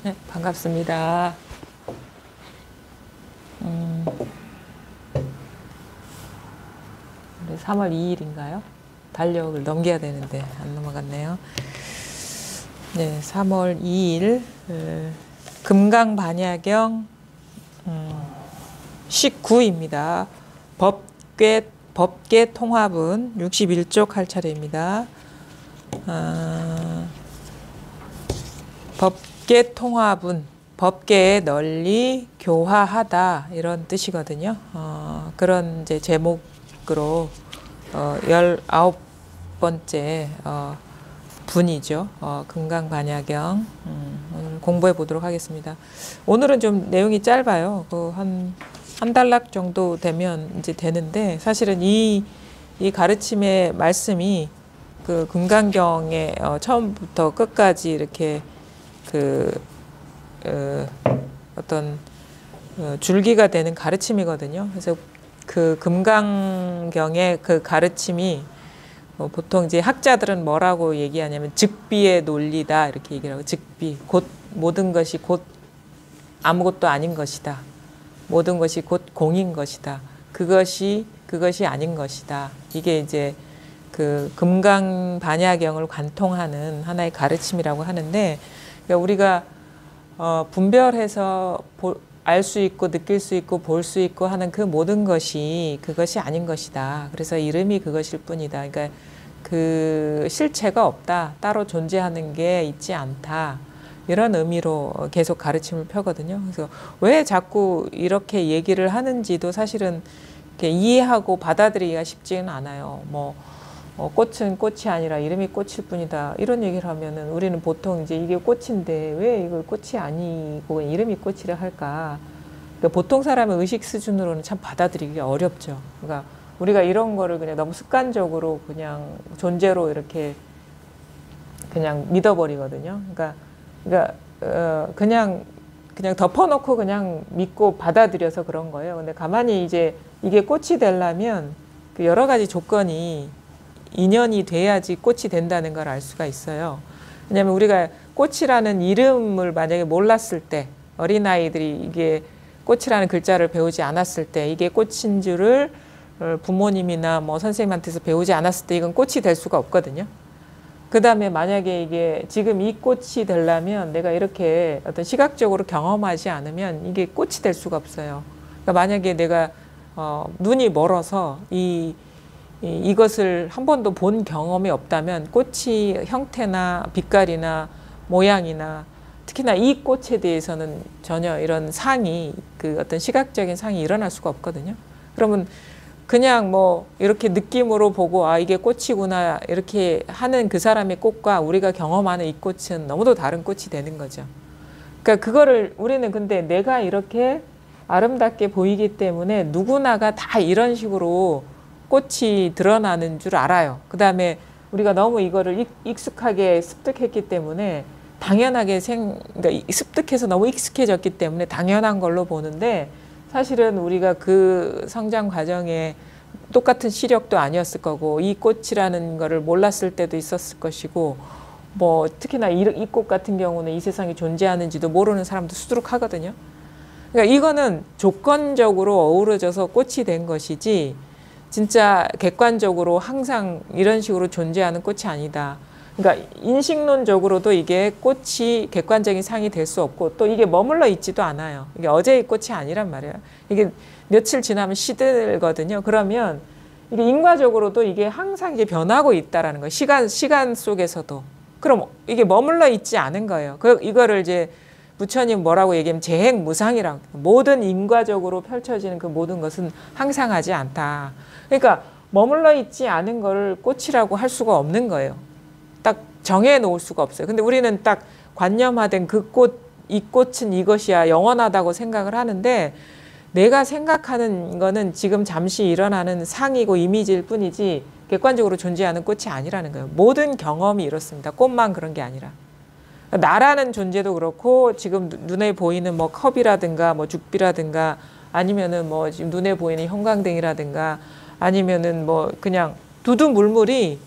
네, 반갑습니다. 오늘 3월 2일인가요? 달력을 넘겨야 되는데 안 넘어갔네요. 네, 3월 2일 금강반야경 19입니다. 법계 통합은 61쪽 할 차례입니다. 법계 통합은 법계에 널리 교화하다 이런 뜻이거든요. 그런 이제 제목으로 19번째 분이죠. 금강반야경 오늘 공부해 보도록 하겠습니다. 오늘은 좀 내용이 짧아요. 한 단락 정도 되면 이제 되는데 사실은 이 가르침의 말씀이 그 금강경의 처음부터 끝까지 이렇게 어떤 줄기가 되는 가르침이거든요. 그래서 그 금강경의 그 가르침이 보통 이제 학자들은 뭐라고 얘기하냐면 즉비의 논리다 이렇게 얘기를 하고, 즉비 곧 모든 것이 곧 아무것도 아닌 것이다. 모든 것이 곧 공인 것이다. 그것이 아닌 것이다. 이게 이제 그 금강반야경을 관통하는 하나의 가르침이라고 하는데, 그러니까 우리가 분별해서 알 수 있고 느낄 수 있고 볼 수 있고 하는 그 모든 것이 그것이 아닌 것이다. 그래서 이름이 그것일 뿐이다. 그러니까 그 실체가 없다. 따로 존재하는 게 있지 않다. 이런 의미로 계속 가르침을 펴거든요. 그래서 왜 자꾸 이렇게 얘기를 하는지도 사실은 이렇게 이해하고 받아들이기가 쉽지는 않아요. 꽃은 꽃이 아니라 이름이 꽃일 뿐이다. 이런 얘기를 하면은 우리는 보통 이제 이게 꽃인데 왜 이걸 꽃이 아니고 이름이 꽃이라 할까? 그러니까 보통 사람의 의식 수준으로는 참 받아들이기가 어렵죠. 그러니까 우리가 이런 거를 그냥 너무 습관적으로 그냥 존재로 이렇게 그냥 믿어버리거든요. 그냥 덮어놓고 그냥 믿고 받아들여서 그런 거예요. 근데 가만히 이제 이게 꽃이 되려면 그 여러 가지 조건이 인연이 돼야지 꽃이 된다는 걸 알 수가 있어요. 왜냐하면 우리가 꽃이라는 이름을 만약에 몰랐을 때, 어린아이들이 이게 꽃이라는 글자를 배우지 않았을 때 이게 꽃인 줄을 부모님이나 뭐 선생님한테서 배우지 않았을 때 이건 꽃이 될 수가 없거든요. 그 다음에 만약에 이게 지금 이 꽃이 되려면 내가 이렇게 어떤 시각적으로 경험하지 않으면 이게 꽃이 될 수가 없어요. 그러니까 만약에 내가 눈이 멀어서 이것을 한 번도 본 경험이 없다면 꽃이 형태나 빛깔이나 모양이나 특히나 이 꽃에 대해서는 전혀 이런 상이 그 어떤 시각적인 상이 일어날 수가 없거든요. 그러면 그냥 뭐 이렇게 느낌으로 보고 아 이게 꽃이구나 이렇게 하는 그 사람의 꽃과 우리가 경험하는 이 꽃은 너무도 다른 꽃이 되는 거죠. 그러니까 그거를 우리는 근데 내가 이렇게 아름답게 보이기 때문에 누구나가 다 이런 식으로 꽃이 드러나는 줄 알아요. 그 다음에 우리가 너무 이거를 익숙하게 습득했기 때문에 당연하게 그러니까 습득해서 너무 익숙해졌기 때문에 당연한 걸로 보는데 사실은 우리가 그 성장 과정에 똑같은 시력도 아니었을 거고 이 꽃이라는 거를 몰랐을 때도 있었을 것이고 뭐 특히나 이 꽃 같은 경우는 이 세상에 존재하는지도 모르는 사람도 수두룩하거든요. 그러니까 이거는 조건적으로 어우러져서 꽃이 된 것이지 진짜 객관적으로 항상 이런 식으로 존재하는 꽃이 아니다. 그러니까 인식론적으로도 이게 꽃이 객관적인 상이 될 수 없고 또 이게 머물러 있지도 않아요. 이게 어제의 꽃이 아니란 말이에요. 이게 며칠 지나면 시들거든요. 그러면 이게 인과적으로도 이게 항상 이게 변하고 있다라는 거예요. 시간 속에서도. 그럼 이게 머물러 있지 않은 거예요. 이거를 이제 부처님 뭐라고 얘기하면 재행무상이라고. 모든 인과적으로 펼쳐지는 그 모든 것은 항상하지 않다. 그러니까 머물러 있지 않은 거를 꽃이라고 할 수가 없는 거예요. 딱 정해 놓을 수가 없어요. 근데 우리는 딱 관념화된 그 꽃, 이 꽃은 이것이야 영원하다고 생각을 하는데 내가 생각하는 거는 지금 잠시 일어나는 상이고 이미지일 뿐이지 객관적으로 존재하는 꽃이 아니라는 거예요. 모든 경험이 이렇습니다. 꽃만 그런 게 아니라. 나라는 존재도 그렇고 지금 눈에 보이는 뭐 컵이라든가 뭐 죽비라든가 아니면은 뭐 지금 눈에 보이는 형광등이라든가 아니면은 뭐 그냥 두두물물이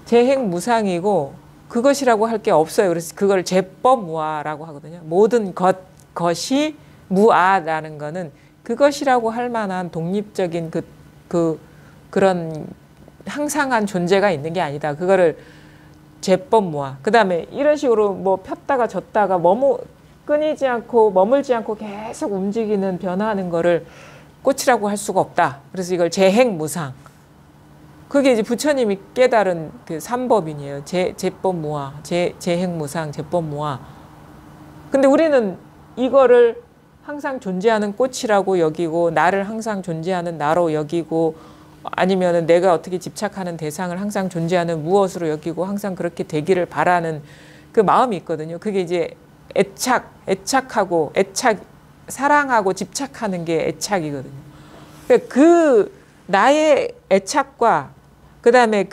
재행무상이고 그것이라고 할 게 없어요. 그래서 그걸 제법무아라고 하거든요. 모든 것이 무아라는 거는 그것이라고 할 만한 독립적인 그런 항상한 존재가 있는 게 아니다. 그거를 제법무아. 그 다음에 이런 식으로 뭐 폈다가 졌다가 끊이지 않고 머물지 않고 계속 움직이는 변화하는 거를 꽃이라고 할 수가 없다. 그래서 이걸 재행무상. 그게 이제 부처님이 깨달은 그 삼법인이에요. 제법무아, 재행무상, 제법무아. 근데 우리는 이거를 항상 존재하는 꽃이라고 여기고 나를 항상 존재하는 나로 여기고 아니면은 내가 어떻게 집착하는 대상을 항상 존재하는 무엇으로 여기고 항상 그렇게 되기를 바라는 그 마음이 있거든요. 그게 이제 애착하고 사랑하고 집착하는 게 애착이거든요. 그 나의 애착과 그다음에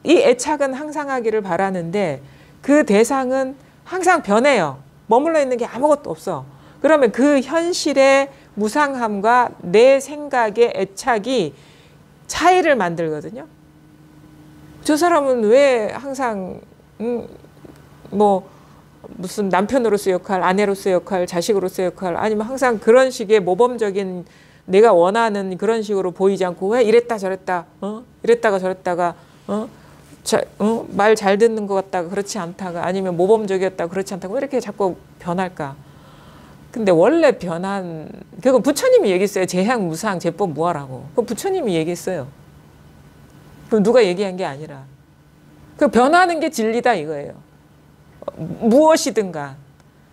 이 애착은 항상하기를 바라는데 그 대상은 항상 변해요. 머물러 있는 게 아무것도 없어. 그러면 그 현실의 무상함과 내 생각의 애착이 차이를 만들거든요. 저 사람은 왜 항상 뭐 무슨 남편으로서의 역할, 아내로서의 역할, 자식으로서의 역할 아니면 항상 그런 식의 모범적인 내가 원하는 그런 식으로 보이지 않고 왜 이랬다 저랬다 이랬다가 저랬다가 말 잘 듣는 것 같다가 그렇지 않다가 아니면 모범적이었다가 그렇지 않다가 왜 이렇게 자꾸 변할까? 근데 원래 그건 부처님이 얘기했어요. 재행무상, 제법무아라고. 그건 부처님이 얘기했어요. 그럼 누가 얘기한 게 아니라. 그 변하는 게 진리다 이거예요. 무엇이든가.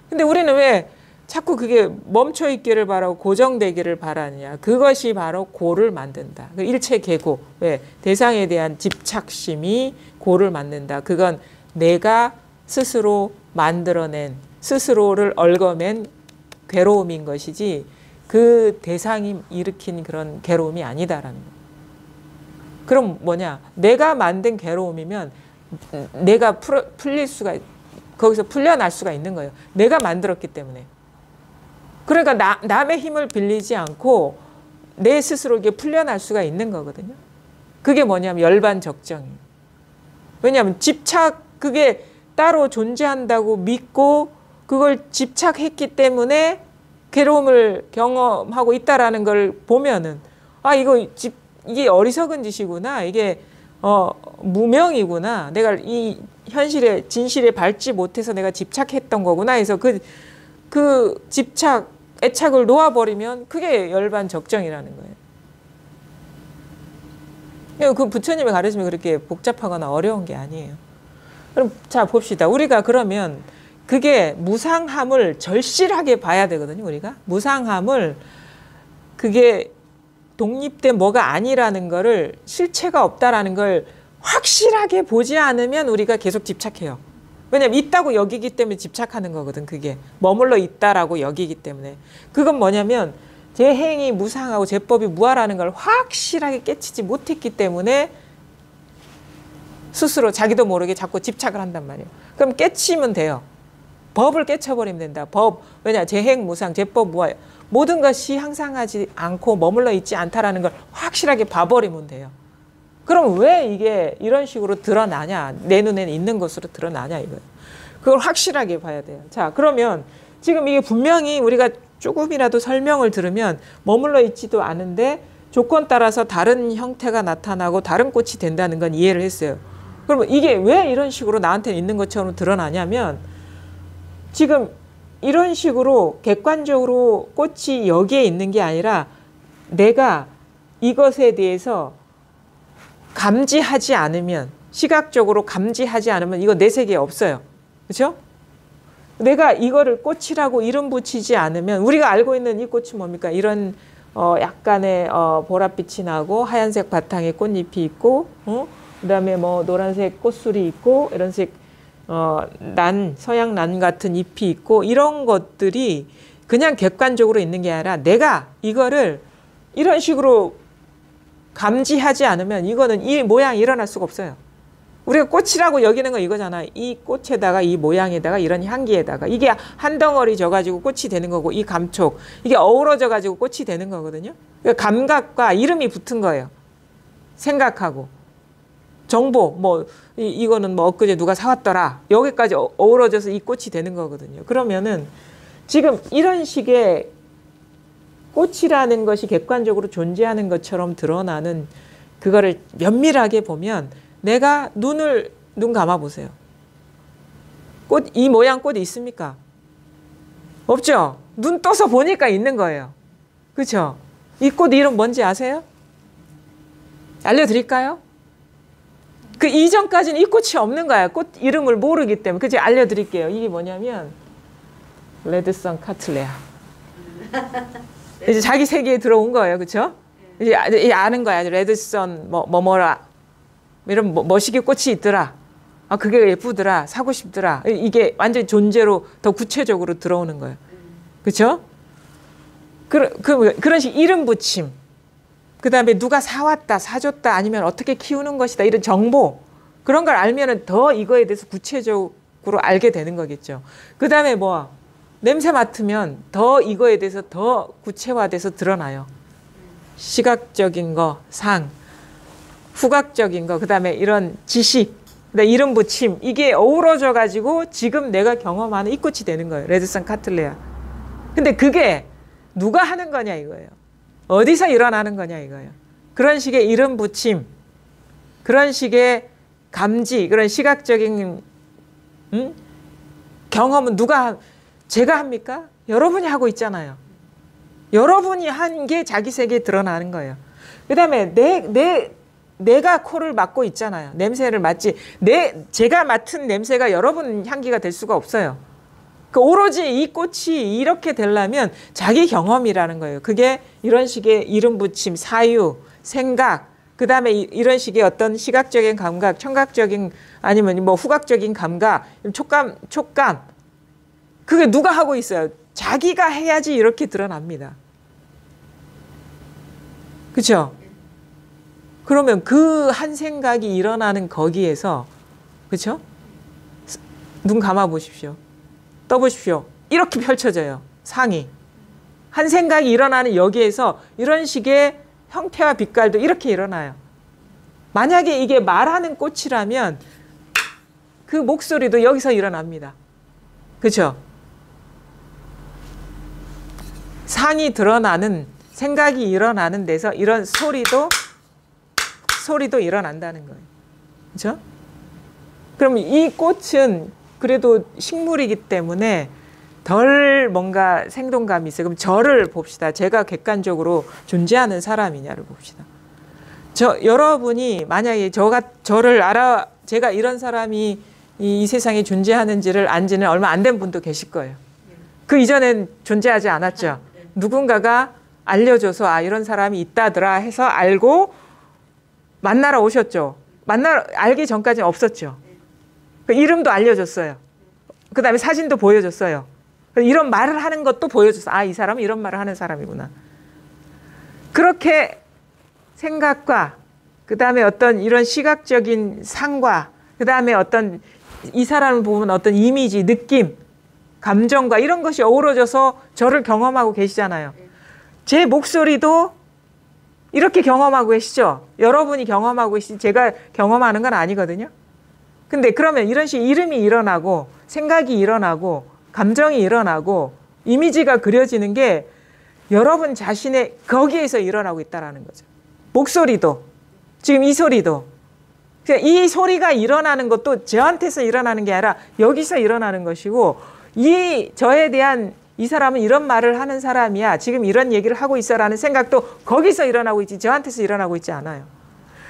근데 우리는 왜 자꾸 그게 멈춰 있기를 바라고 고정되기를 바라느냐. 그것이 바로 고를 만든다. 일체 계고. 왜? 대상에 대한 집착심이 고를 만든다. 그건 내가 스스로 만들어낸, 스스로를 얽어맨 괴로움인 것이지 그 대상이 일으킨 그런 괴로움이 아니다라는 거예요. 그럼 뭐냐? 내가 만든 괴로움이면 내가 거기서 풀려날 수가 있는 거예요. 내가 만들었기 때문에. 그러니까 남의 힘을 빌리지 않고 내 스스로에게 풀려날 수가 있는 거거든요. 그게 뭐냐면 열반적정이에요. 왜냐하면 그게 따로 존재한다고 믿고 그걸 집착했기 때문에 괴로움을 경험하고 있다라는 걸 보면은 이게 어리석은 짓이구나. 이게 무명이구나. 내가 이 현실의 진실에 밟지 못해서 내가 집착했던 거구나 해서 그 애착을 놓아버리면 그게 열반적정이라는 거예요. 그 부처님의 가르침이 그렇게 복잡하거나 어려운 게 아니에요. 그럼 자 봅시다. 우리가 그러면 그게 무상함을 절실하게 봐야 되거든요. 우리가 무상함을 그게 독립된 뭐가 아니라는 거를 실체가 없다라는 걸 확실하게 보지 않으면 우리가 계속 집착해요. 왜냐면 있다고 여기기 때문에 집착하는 거거든. 그게 머물러 있다라고 여기기 때문에. 그건 뭐냐면 재행이 무상하고 제법이 무아라는 걸 확실하게 깨치지 못했기 때문에 스스로 자기도 모르게 자꾸 집착을 한단 말이에요. 그럼 깨치면 돼요. 법을 깨쳐버리면 된다. 왜냐? 재행 무상, 제법 무아. 모든 것이 항상하지 않고 머물러 있지 않다라는 걸 확실하게 봐버리면 돼요. 그럼 왜 이게 이런 식으로 드러나냐? 내 눈에는 있는 것으로 드러나냐 이거예요. 그걸 확실하게 봐야 돼요. 자, 그러면 지금 이게 분명히 우리가 조금이라도 설명을 들으면 머물러 있지도 않은데 조건 따라서 다른 형태가 나타나고 다른 꽃이 된다는 건 이해를 했어요. 그러면 이게 왜 이런 식으로 나한테는 있는 것처럼 드러나냐면 지금 이런 식으로 객관적으로 꽃이 여기에 있는 게 아니라 내가 이것에 대해서 감지하지 않으면 시각적으로 감지하지 않으면 이거 내 세계에 없어요. 그렇죠? 내가 이거를 꽃이라고 이름 붙이지 않으면 우리가 알고 있는 이 꽃이 뭡니까? 이런 약간의 보랏빛이 나고 하얀색 바탕에 꽃잎이 있고 그다음에 뭐 노란색 꽃술이 있고 이런 색 서양 난 같은 잎이 있고 이런 것들이 그냥 객관적으로 있는 게 아니라 내가 이거를 이런 식으로 감지하지 않으면 이거는 이 모양이 일어날 수가 없어요. 우리가 꽃이라고 여기는 건 이거잖아. 이 꽃에다가 이 모양에다가 이런 향기에다가 이게 한 덩어리 져가지고 꽃이 되는 거고 이 감촉 이게 어우러져가지고 꽃이 되는 거거든요. 그러니까 감각과 이름이 붙은 거예요. 생각하고. 정보, 뭐 이거는 뭐 엊그제 누가 사왔더라. 여기까지 어우러져서 이 꽃이 되는 거거든요. 그러면은 지금 이런 식의 꽃이라는 것이 객관적으로 존재하는 것처럼 드러나는 그거를 면밀하게 보면 내가 눈 감아 보세요. 꽃, 이 모양 꽃이 있습니까? 없죠? 눈 떠서 보니까 있는 거예요. 그렇죠? 이 꽃 이름 뭔지 아세요? 알려드릴까요? 그 이전까지는 이 꽃이 없는 거야. 꽃 이름을 모르기 때문에. 그치? 알려드릴게요. 이게 뭐냐면 레드선 카틀레아. 이제 자기 세계에 들어온 거예요. 그렇죠? 이제 아는 거야. 레드선 뭐라 이런 멋있게 꽃이 있더라. 아, 그게 예쁘더라. 사고 싶더라. 이게 완전 존재로 더 구체적으로 들어오는 거예요. 그렇죠? 그런 식 이름 붙임. 그 다음에 누가 사왔다, 사줬다, 아니면 어떻게 키우는 것이다. 이런 정보. 그런 걸 알면은 더 이거에 대해서 구체적으로 알게 되는 거겠죠. 그 다음에 뭐, 냄새 맡으면 더 이거에 대해서 더 구체화돼서 드러나요. 시각적인 거, 상, 후각적인 거, 그 다음에 이런 지식, 그다음에 이름 붙임. 이게 어우러져 가지고 지금 내가 경험하는 이 꽃이 되는 거예요. 레드선 카틀레아. 근데 그게 누가 하는 거냐 이거예요. 어디서 일어나는 거냐 이거예요. 그런 식의 이름 붙임, 그런 식의 감지, 그런 시각적인 경험은 제가 합니까? 여러분이 하고 있잖아요. 여러분이 한 게 자기 세계에 드러나는 거예요. 그 다음에 내가 코를 맡고 있잖아요. 냄새를 맡지. 제가 맡은 냄새가 여러분 향기가 될 수가 없어요. 오로지 이 꽃이 이렇게 되려면 자기 경험이라는 거예요. 그게 이런 식의 이름 붙임, 사유, 생각, 그 다음에 이런 식의 어떤 시각적인 감각, 청각적인 아니면 뭐 후각적인 감각, 촉감. 그게 누가 하고 있어요? 자기가 해야지 이렇게 드러납니다. 그렇죠? 그러면 그 한 생각이 일어나는 거기에서, 그렇죠? 눈 감아 보십시오. 떠보십시오. 이렇게 펼쳐져요. 상이. 한 생각이 일어나는 여기에서 이런 식의 형태와 빛깔도 이렇게 일어나요. 만약에 이게 말하는 꽃이라면 그 목소리도 여기서 일어납니다. 그렇죠? 상이 드러나는, 생각이 일어나는 데서 이런 소리도 일어난다는 거예요. 그렇죠? 그럼 이 꽃은 그래도 식물이기 때문에 덜 뭔가 생동감이 있어요. 그럼 저를 봅시다. 제가 객관적으로 존재하는 사람이냐를 봅시다. 여러분이 만약에 제가 이런 사람이 이 세상에 존재하는지를 안 지는 얼마 안 된 분도 계실 거예요. 그 이전엔 존재하지 않았죠. 누군가가 알려줘서 이런 사람이 있다더라 해서 알고 만나러 오셨죠. 알기 전까지는 없었죠. 그 이름도 알려줬어요. 그 다음에 사진도 보여줬어요. 이런 말을 하는 것도 보여줬어요. 이 사람은 이런 말을 하는 사람이구나. 그렇게 생각과 그 다음에 어떤 이런 시각적인 상과 그 다음에 어떤 이 사람을 보면 어떤 이미지, 느낌, 감정과 이런 것이 어우러져서 저를 경험하고 계시잖아요. 제 목소리도 이렇게 경험하고 계시죠? 여러분이 경험하고 계시지 제가 경험하는 건 아니거든요. 근데 그러면 이런 식의 이름이 일어나고 생각이 일어나고 감정이 일어나고 이미지가 그려지는 게 여러분 자신의 거기에서 일어나고 있다는 거죠. 목소리도 지금 이 소리도 이 소리가 일어나는 것도 저한테서 일어나는 게 아니라 여기서 일어나는 것이고 저에 대한 이 사람은 이런 말을 하는 사람이야. 지금 이런 얘기를 하고 있어라는 생각도 거기서 일어나고 있지 저한테서 일어나고 있지 않아요.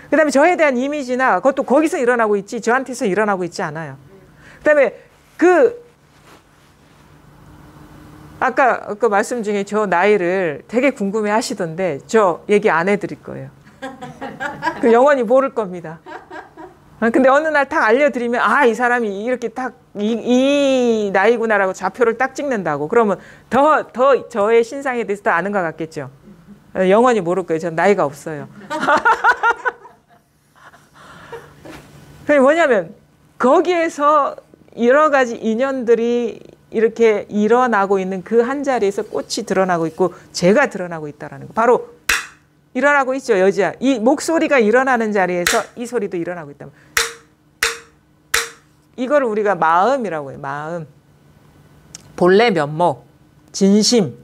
그 다음에 저에 대한 이미지나 그것도 거기서 일어나고 있지 저한테서 일어나고 있지 않아요. 그 다음에 아까 그 말씀 중에 저 나이를 되게 궁금해 하시던데 저 얘기 안 해드릴 거예요. 그 영원히 모를 겁니다. 근데 어느 날 딱 알려드리면 이 사람이 이렇게 딱 이 나이구나라고 좌표를 딱 찍는다고 그러면 더 저의 신상에 대해서 더 아는 것 같겠죠. 영원히 모를 거예요. 전 나이가 없어요. 그게 뭐냐면 거기에서 여러 가지 인연들이 이렇게 일어나고 있는 그 한 자리에서 꽃이 드러나고 있고 제가 드러나고 있다는 거. 바로 일어나고 있죠, 여지야. 이 목소리가 일어나는 자리에서 이 소리도 일어나고 있다. 이거를 우리가 마음이라고 해요. 마음. 본래 면목, 진심,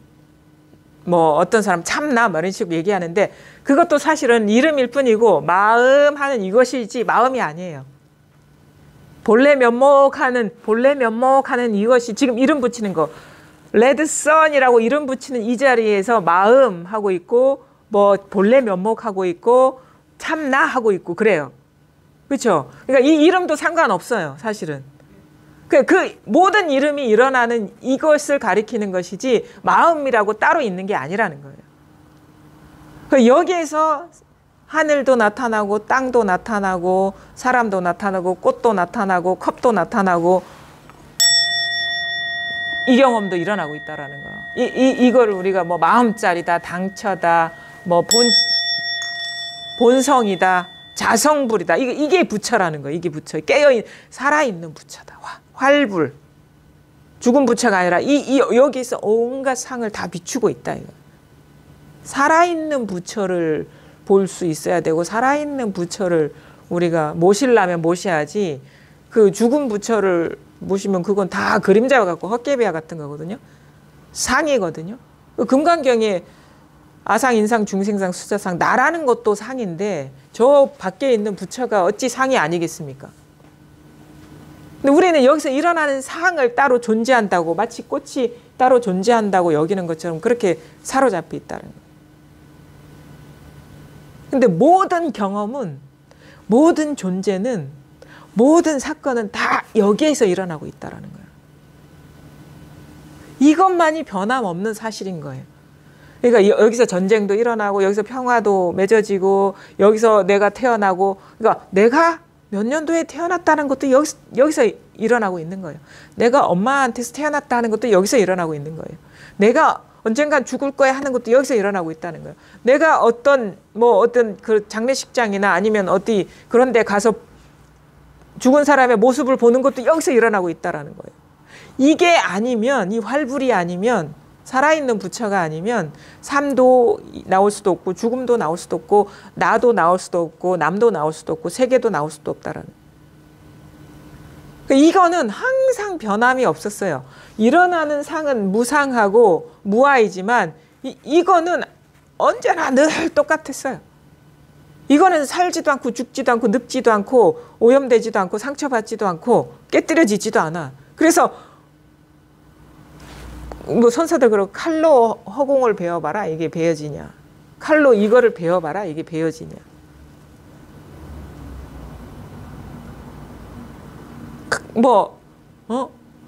뭐 어떤 사람 참나 뭐 이런 식으로 얘기하는데 그것도 사실은 이름일 뿐이고 마음 하는 이것이지 마음이 아니에요. 본래 면목하는 이것이 지금 이름 붙이는 거 레드선이라고 이름 붙이는 이 자리에서 마음 하고 있고 뭐 본래 면목하고 있고 참나 하고 있고 그래요. 그렇죠? 그러니까 이 이름도 상관없어요. 사실은. 그 모든 이름이 일어나는 이것을 가리키는 것이지 마음이라고 따로 있는 게 아니라는 거예요. 여기에서 하늘도 나타나고 땅도 나타나고 사람도 나타나고 꽃도 나타나고 컵도 나타나고 이 경험도 일어나고 있다라는 거예요. 이거를 우리가 뭐 마음자리다, 당처다, 뭐 본성이다, 자성불이다. 이게 부처라는 거예요. 이게 부처. 살아있는 부처다. 활불. 죽은 부처가 아니라 여기서 온갖 상을 다 비추고 있다. 이거. 살아있는 부처를 볼 수 있어야 되고 살아있는 부처를 우리가 모시려면 모셔야지 그 죽은 부처를 모시면 그건 다 그림자 같고 헛개비야 같은 거거든요. 상이거든요. 금강경에 아상, 인상, 중생상, 수자상 나라는 것도 상인데 저 밖에 있는 부처가 어찌 상이 아니겠습니까? 근데 우리는 여기서 일어나는 상을 따로 존재한다고 마치 꽃이 따로 존재한다고 여기는 것처럼 그렇게 사로잡혀 있다는 거예요. 근데 모든 경험은 모든 존재는 모든 사건은 다 여기에서 일어나고 있다는 거예요. 이것만이 변함없는 사실인 거예요. 그러니까 여기서 전쟁도 일어나고 여기서 평화도 맺어지고 여기서 내가 태어나고 그러니까 내가 몇 년도에 태어났다는 것도 여기서 일어나고 있는 거예요. 내가 엄마한테서 태어났다는 것도 여기서 일어나고 있는 거예요. 내가 언젠간 죽을 거야 하는 것도 여기서 일어나고 있다는 거예요. 내가 어떤 그 장례식장이나 아니면 어디 그런 데 가서 죽은 사람의 모습을 보는 것도 여기서 일어나고 있다라는 거예요. 이게 아니면 이 활불이 아니면 살아있는 부처가 아니면 삶도 나올 수도 없고 죽음도 나올 수도 없고 나도 나올 수도 없고 남도 나올 수도 없고 세계도 나올 수도 없다라는 거예요. 이거는 항상 변함이 없었어요. 일어나는 상은 무상하고 무아이지만 이거는 언제나 늘 똑같았어요. 이거는 살지도 않고 죽지도 않고 늙지도 않고 오염되지도 않고 상처받지도 않고 깨뜨려지지도 않아. 그래서 뭐 선사들 그러고 칼로 허공을 베어봐라 이게 베어지냐. 칼로 이거를 베어봐라 이게 베어지냐.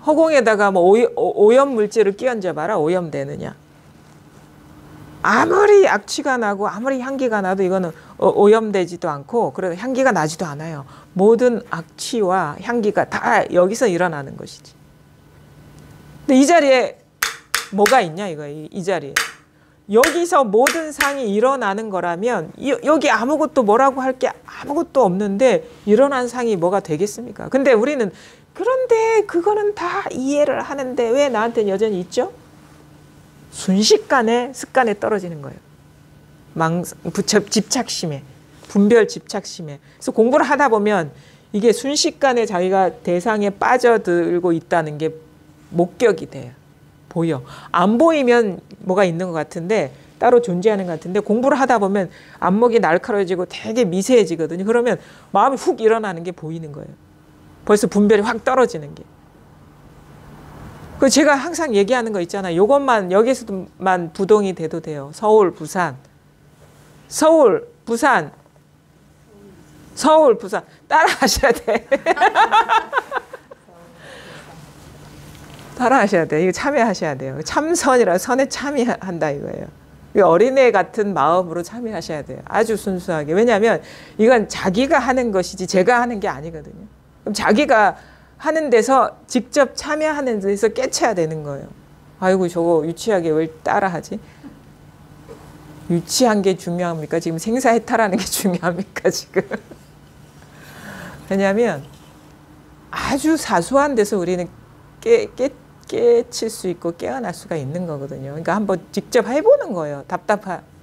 허공에다가 오염 물질을 끼얹어봐라 오염되느냐. 아무리 악취가 나고 아무리 향기가 나도 이거는 오염되지도 않고 그래도 향기가 나지도 않아요. 모든 악취와 향기가 다 여기서 일어나는 것이지. 근데 이 자리에 뭐가 있냐 이거 이 자리에. 여기서 모든 상이 일어나는 거라면 여기 아무것도 뭐라고 할 게 아무것도 없는데 일어난 상이 뭐가 되겠습니까? 근데 우리는 그런데 그거는 다 이해를 하는데 왜 나한테는 여전히 있죠? 순식간에 습관에 떨어지는 거예요. 집착심에, 분별 집착심에. 그래서 공부를 하다 보면 이게 순식간에 자기가 대상에 빠져들고 있다는 게 목격이 돼요. 보여. 안 보이면 뭐가 있는 것 같은데 따로 존재하는 것 같은데 공부를 하다 보면 안목이 날카로워지고 되게 미세해지거든요. 그러면 마음이 훅 일어나는 게 보이는 거예요. 벌써 분별이 확 떨어지는 게. 그 제가 항상 얘기하는 거 있잖아요. 요것만 여기서만 부동이 돼도 돼요. 서울, 부산. 서울, 부산. 서울, 부산. 따라 하셔야 돼. 따라 하셔야 돼요. 이거 참여하셔야 돼요. 참선이라 선에 참여한다 이거예요. 어린애 같은 마음으로 참여하셔야 돼요. 아주 순수하게. 왜냐하면 이건 자기가 하는 것이지 제가 하는 게 아니거든요. 그럼 자기가 하는 데서 직접 참여하는 데서 깨쳐야 되는 거예요. 아이고 저거 유치하게 왜 따라하지? 유치한 게 중요합니까? 지금 생사해탈하는 게 중요합니까? 지금? 왜냐하면 아주 사소한 데서 우리는 깨칠 수 있고 깨어날 수가 있는 거거든요. 그러니까 한번 직접 해보는 거예요.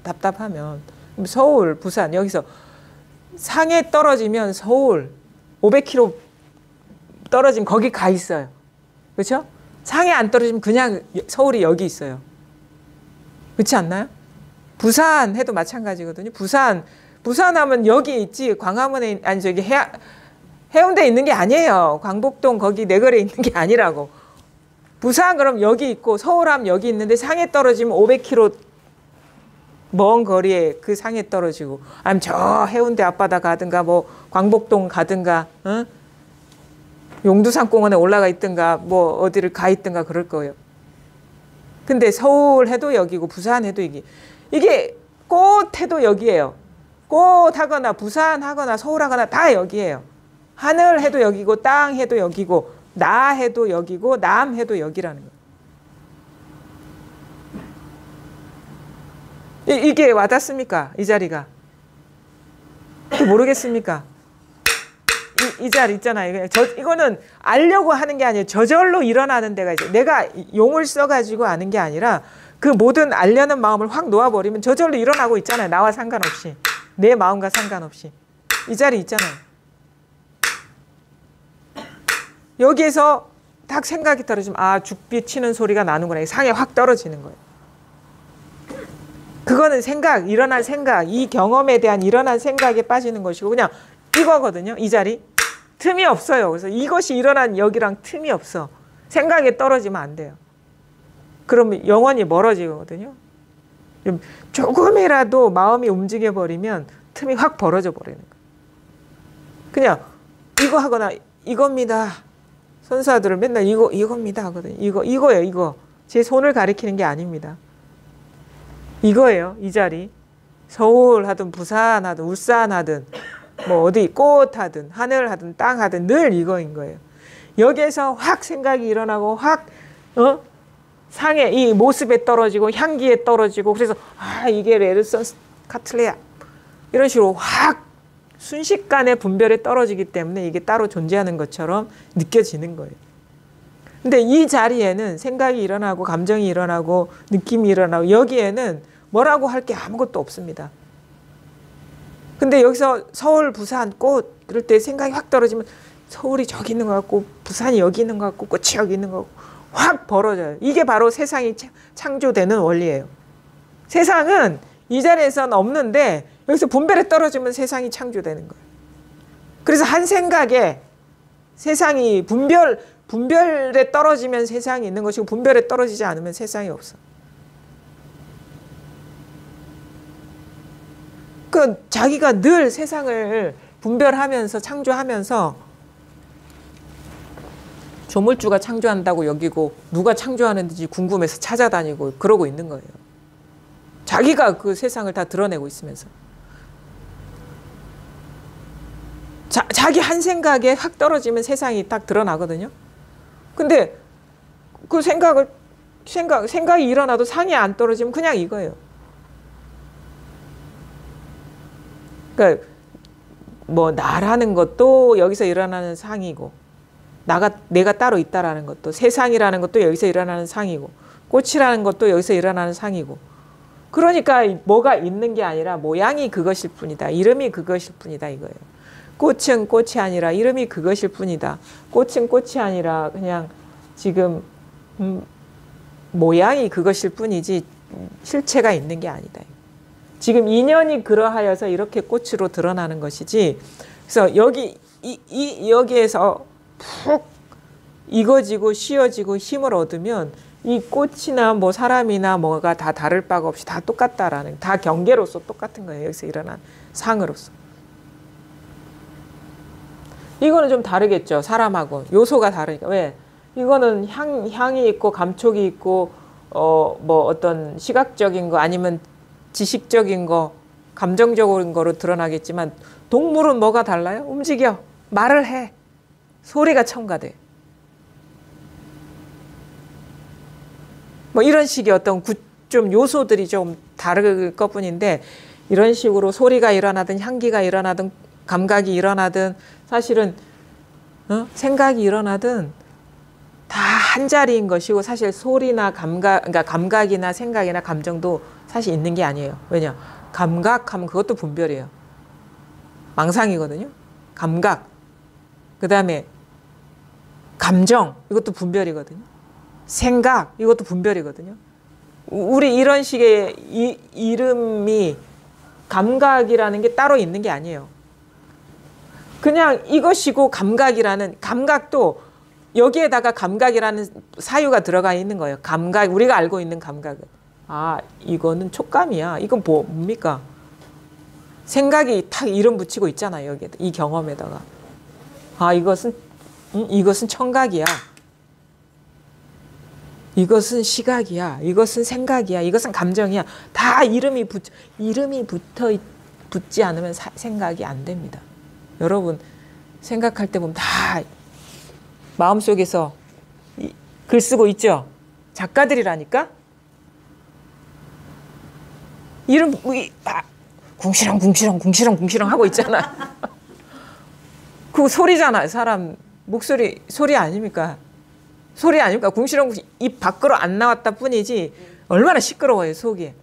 답답하면. 서울, 부산 여기서 상해 떨어지면 서울 500km 떨어지면 거기 가 있어요. 그렇죠? 상해 안 떨어지면 그냥 서울이 여기 있어요. 그렇지 않나요? 부산 해도 마찬가지거든요. 부산 하면 여기 있지. 광화문에 아니 저기 해운대에 있는 게 아니에요. 광복동 거기 내거리에 있는 게 아니라고. 부산 그럼 여기 있고 서울하면 여기 있는데 상해 떨어지면 500km 먼 거리에 그 상해 떨어지고 아니면 저 해운대 앞바다 가든가 뭐 광복동 가든가 용두산공원에 올라가 있든가 뭐 어디를 가 있든가 그럴 거예요. 근데 서울 해도 여기고 부산 해도 이게 꽃 해도 여기예요. 꽃 하거나 부산 하거나 서울 하거나 다 여기예요. 하늘 해도 여기고 땅 해도 여기고 나 해도 여기고 남 해도 여기라는 거예요. 이게 와닿습니까? 이 자리가. 모르겠습니까? 이 자리 있잖아요. 이거는 알려고 하는 게 아니에요. 저절로 일어나는 데가 이제 내가 용을 써가지고 아는 게 아니라 그 모든 알려는 마음을 확 놓아버리면 저절로 일어나고 있잖아요. 나와 상관없이. 내 마음과 상관없이. 이 자리 있잖아요. 여기에서 딱 생각이 떨어지면 아 죽비 치는 소리가 나는구나. 상에 확 떨어지는 거예요. 그거는 생각, 일어난 생각, 이 경험에 대한 일어난 생각에 빠지는 것이고 그냥 이거거든요. 이 자리. 틈이 없어요. 그래서 이것이 일어난 여기랑 틈이 없어. 생각에 떨어지면 안 돼요. 그러면 영원히 멀어지거든요. 조금이라도 마음이 움직여버리면 틈이 확 벌어져 버리는 거예요. 그냥 이거 하거나 이겁니다. 선사들을 맨날 이겁니다 하거든요. 이거예요. 이거. 제 손을 가리키는 게 아닙니다. 이거예요. 이 자리. 서울 하든 부산 하든 울산 하든 뭐 어디 꽃 하든 하늘 하든 땅 하든 늘 이거인 거예요. 여기에서 확 생각이 일어나고 확 상의 이 모습에 떨어지고 향기에 떨어지고 그래서 아 이게 레르선 카틀레아 이런 식으로 확 순식간에 분별에 떨어지기 때문에 이게 따로 존재하는 것처럼 느껴지는 거예요. 근데 이 자리에는 생각이 일어나고 감정이 일어나고 느낌이 일어나고 여기에는 뭐라고 할 게 아무것도 없습니다. 근데 여기서 서울, 부산, 꽃 그럴 때 생각이 확 떨어지면 서울이 저기 있는 것 같고 부산이 여기 있는 것 같고 꽃이 여기 있는 것 같고 확 벌어져요. 이게 바로 세상이 창조되는 원리예요. 세상은 이 자리에서는 없는데 여기서 분별에 떨어지면 세상이 창조되는 거예요. 그래서 한 생각에 세상이 분별에 떨어지면 세상이 있는 것이고 분별에 떨어지지 않으면 세상이 없어. 그 자기가 늘 세상을 분별하면서 창조하면서 조물주가 창조한다고 여기고 누가 창조하는지 궁금해서 찾아다니고 그러고 있는 거예요. 자기가 그 세상을 다 드러내고 있으면서. 자기 한 생각에 확 떨어지면 세상이 딱 드러나거든요. 근데 그 생각이 일어나도 상이 안 떨어지면 그냥 이거예요. 그러니까 뭐 나라는 것도 여기서 일어나는 상이고 내가 따로 있다라는 것도 세상이라는 것도 여기서 일어나는 상이고 꽃이라는 것도 여기서 일어나는 상이고 그러니까 뭐가 있는 게 아니라 모양이 그것일 뿐이다. 이름이 그것일 뿐이다 이거예요. 꽃은 꽃이 아니라 이름이 그것일 뿐이다. 꽃은 꽃이 아니라 그냥 지금 모양이 그것일 뿐이지 실체가 있는 게 아니다. 지금 인연이 그러하여서 이렇게 꽃으로 드러나는 것이지. 그래서 여기에서 푹 익어지고 쉬어지고 힘을 얻으면 이 꽃이나 뭐 사람이나 뭐가 다 다를 바가 없이 다 똑같다라는 다 경계로서 똑같은 거예요. 여기서 일어난 상으로서. 이거는 좀 다르겠죠. 사람하고 요소가 다르니까. 왜? 이거는 향이 있고 감촉이 있고 뭐 어떤 시각적인 거 아니면 지식적인 거 감정적인 거로 드러나겠지만 동물은 뭐가 달라요? 움직여. 말을 해. 소리가 첨가돼. 뭐 이런 식의 어떤 좀 요소들이 좀 다를 것뿐인데 이런 식으로 소리가 일어나든 향기가 일어나든 감각이 일어나든 사실은 생각이 일어나든 다 한 자리인 것이고 사실 소리나 감각, 그러니까 감각이나 생각이나 감정도 사실 있는 게 아니에요. 왜냐? 감각하면 그것도 분별이에요. 망상이거든요. 감각. 그 다음에 감정, 이것도 분별이거든요. 생각, 이것도 분별이거든요. 우리 이런 식의 이름이 감각이라는 게 따로 있는 게 아니에요. 그냥 이것이고 감각이라는, 감각도 여기에다가 감각이라는 사유가 들어가 있는 거예요. 감각, 우리가 알고 있는 감각은. 아, 이거는 촉감이야. 이건 뭡니까? 생각이 탁 이름 붙이고 있잖아요. 여기에, 이 경험에다가. 아, 이것은 청각이야. 이것은 시각이야. 이것은 생각이야. 이것은 감정이야. 다 이름이 붙지 않으면 생각이 안 됩니다. 여러분 생각할 때 보면 다 마음속에서 글 쓰고 있죠. 작가들이라니까. 이름 궁시렁 하고 있잖아. 그거 소리잖아요. 사람 목소리 소리 아닙니까? 소리 아닙니까? 궁시렁 입 밖으로 안 나왔다 뿐이지 얼마나 시끄러워요, 속이.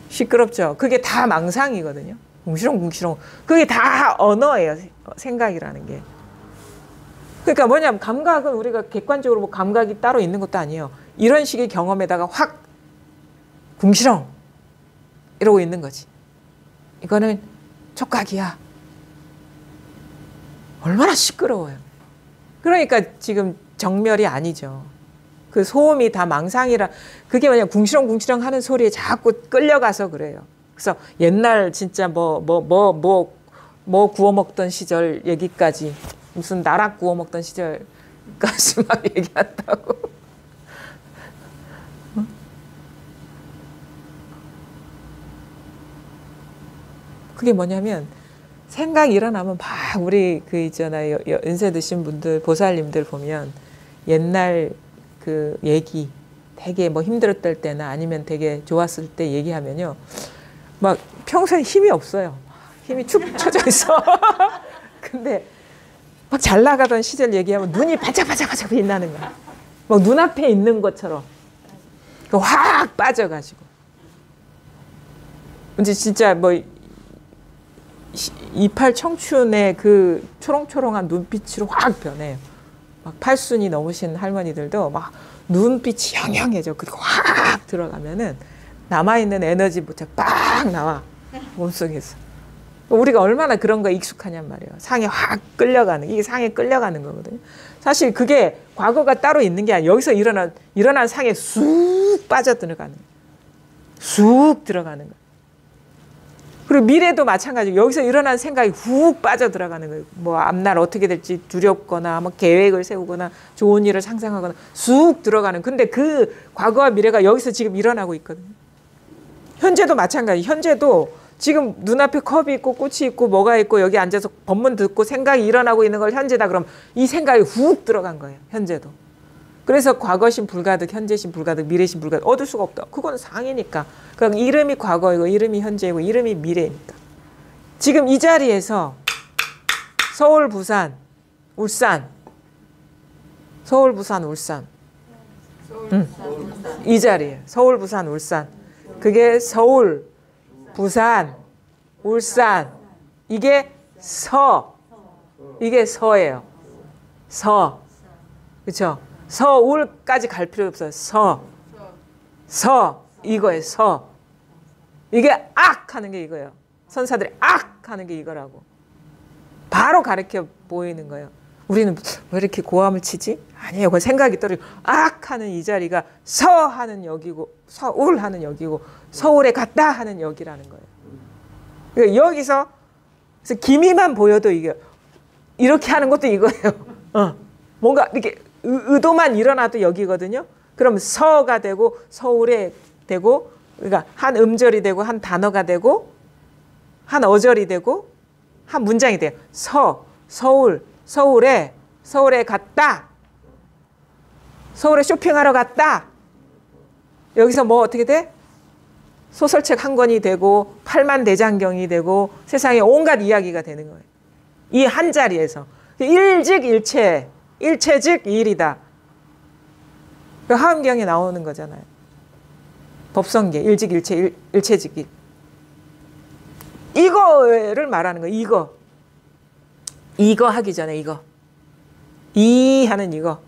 시끄럽죠. 그게 다 망상이거든요. 궁시렁. 그게 다 언어예요. 생각이라는 게. 그러니까 뭐냐면 감각은 우리가 객관적으로 뭐 감각이 따로 있는 것도 아니에요. 이런 식의 경험에다가 확 궁시렁 이러고 있는 거지. 이거는 촉각이야. 얼마나 시끄러워요. 그러니까 지금 정멸이 아니죠. 그 소음이 다 망상이라, 그게 뭐냐, 궁시렁 하는 소리에 자꾸 끌려가서 그래요. 그래서 옛날 진짜 뭐 구워 먹던 시절 얘기까지, 무슨 나락 구워 먹던 시절까지 막 얘기한다고. 그게 뭐냐면 생각이 일어나면 막 우리 그 있잖아요. 연세 드신 분들, 보살님들 보면 옛날 그 얘기 되게 뭐 힘들었을 때나 아니면 되게 좋았을 때 얘기하면요. 막 평소에 힘이 없어요. 힘이 축 처져 있어. 근데 막 잘 나가던 시절 얘기하면 눈이 반짝반짝 빛나는 거야. 막 눈앞에 있는 것처럼 확 빠져가지고. 이제 진짜 뭐 이팔 청춘의 그 초롱초롱한 눈빛으로 확 변해요. 막 팔순이 넘으신 할머니들도 막 눈빛이 영영해져. 그리고 확 들어가면은 남아있는 에너지부터 빡 나와. 몸속에서. 우리가 얼마나 그런 거에 익숙하냔 말이에요. 상에 확 끌려가는, 이게 상에 끌려가는 거거든요. 사실 그게 과거가 따로 있는 게 아니라 여기서 일어난 상에 쑥 빠져들어가는 거예요. 쑥 들어가는 거예요. 그리고 미래도 마찬가지고 여기서 일어난 생각이 훅 빠져들어가는 거예요. 뭐 앞날 어떻게 될지 두렵거나 뭐 계획을 세우거나 좋은 일을 상상하거나 쑥 들어가는. 근데 그 과거와 미래가 여기서 지금 일어나고 있거든요. 현재도 마찬가지. 현재도 지금 눈앞에 컵이 있고 꽃이 있고 뭐가 있고 여기 앉아서 법문 듣고 생각이 일어나고 있는 걸 현재다 그러면 이 생각이 훅 들어간 거예요. 현재도. 그래서 과거신 불가득, 현재신 불가득, 미래신 불가득 얻을 수가 없다. 그건 상이니까. 그럼 이름이 과거이고 이름이 현재이고 이름이 미래니까. 지금 이 자리에서 서울, 부산, 울산. 서울, 부산, 울산. 이 자리에 서울, 부산, 울산. 그게 서울, 부산, 울산. 이게 서. 이게 서예요. 서. 그렇죠? 서울까지 갈 필요 없어요. 서 이거예요. 서. 이게 악 하는 게 이거예요. 선사들이 악 하는 게 이거라고. 바로 가르쳐 보이는 거예요. 우리는 왜 이렇게 고함을 치지? 아니에요. 그 생각이 떨어지고 악 하는 이 자리가 서 하는 여기고 서울 하는 여기고 서울에 갔다 하는 여기라는 거예요. 그러니까 여기서 그래서 기미만 보여도 이게 이렇게 하는 것도 이거예요. 뭔가 이렇게 의도만 일어나도 여기거든요. 그럼 서가 되고 서울에 되고 그러니까 한 음절이 되고 한 단어가 되고 한 어절이 되고 한 문장이 돼요. 서울에 갔다. 서울에 쇼핑하러 갔다. 여기서 뭐 어떻게 돼? 소설책 한 권이 되고 팔만대장경이 되고 세상에 온갖 이야기가 되는 거예요. 이 한 자리에서. 일즉일체. 일체즉 일이다. 그 하음경에 나오는 거잖아요. 법성계, 일직일체, 일체직일. 이거를 말하는 거예요. 이거. 이거 하기 전에 이거. 이 하는 이거.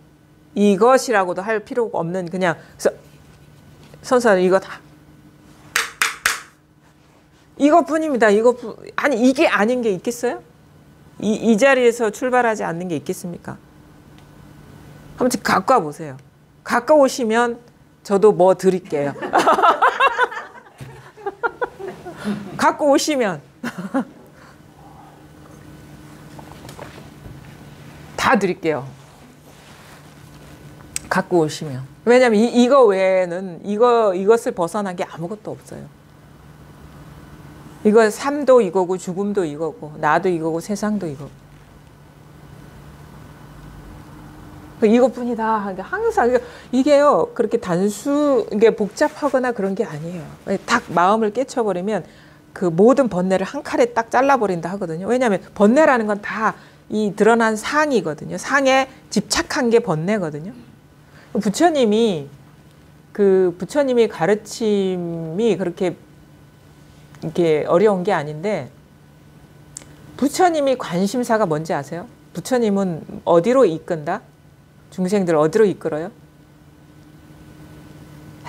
이것이라고도 할 필요가 없는 그냥 선사는 이거 다. 이것뿐입니다. 아니 이게 아닌 게 있겠어요? 이 자리에서 출발하지 않는 게 있겠습니까? 한번 갖고 와보세요. 갖고 오시면 저도 뭐 드릴게요. 갖고 오시면 다 드릴게요. 갖고 오시면. 왜냐면 이거 외에는 이것을 벗어난 게 아무것도 없어요. 이거 삶도 이거고 죽음도 이거고 나도 이거고 세상도 이거고. 이것뿐이다. 항상 이게요 그렇게 이게 복잡하거나 그런 게 아니에요. 딱 마음을 깨쳐버리면 그 모든 번뇌를 한 칼에 딱 잘라버린다 하거든요. 왜냐하면 번뇌라는 건 다 이 드러난 상이거든요. 상에 집착한 게 번뇌거든요. 부처님이 가르침이 그렇게 이게 어려운 게 아닌데 부처님이 관심사가 뭔지 아세요? 부처님은 어디로 이끈다? 중생들 어디로 이끌어요?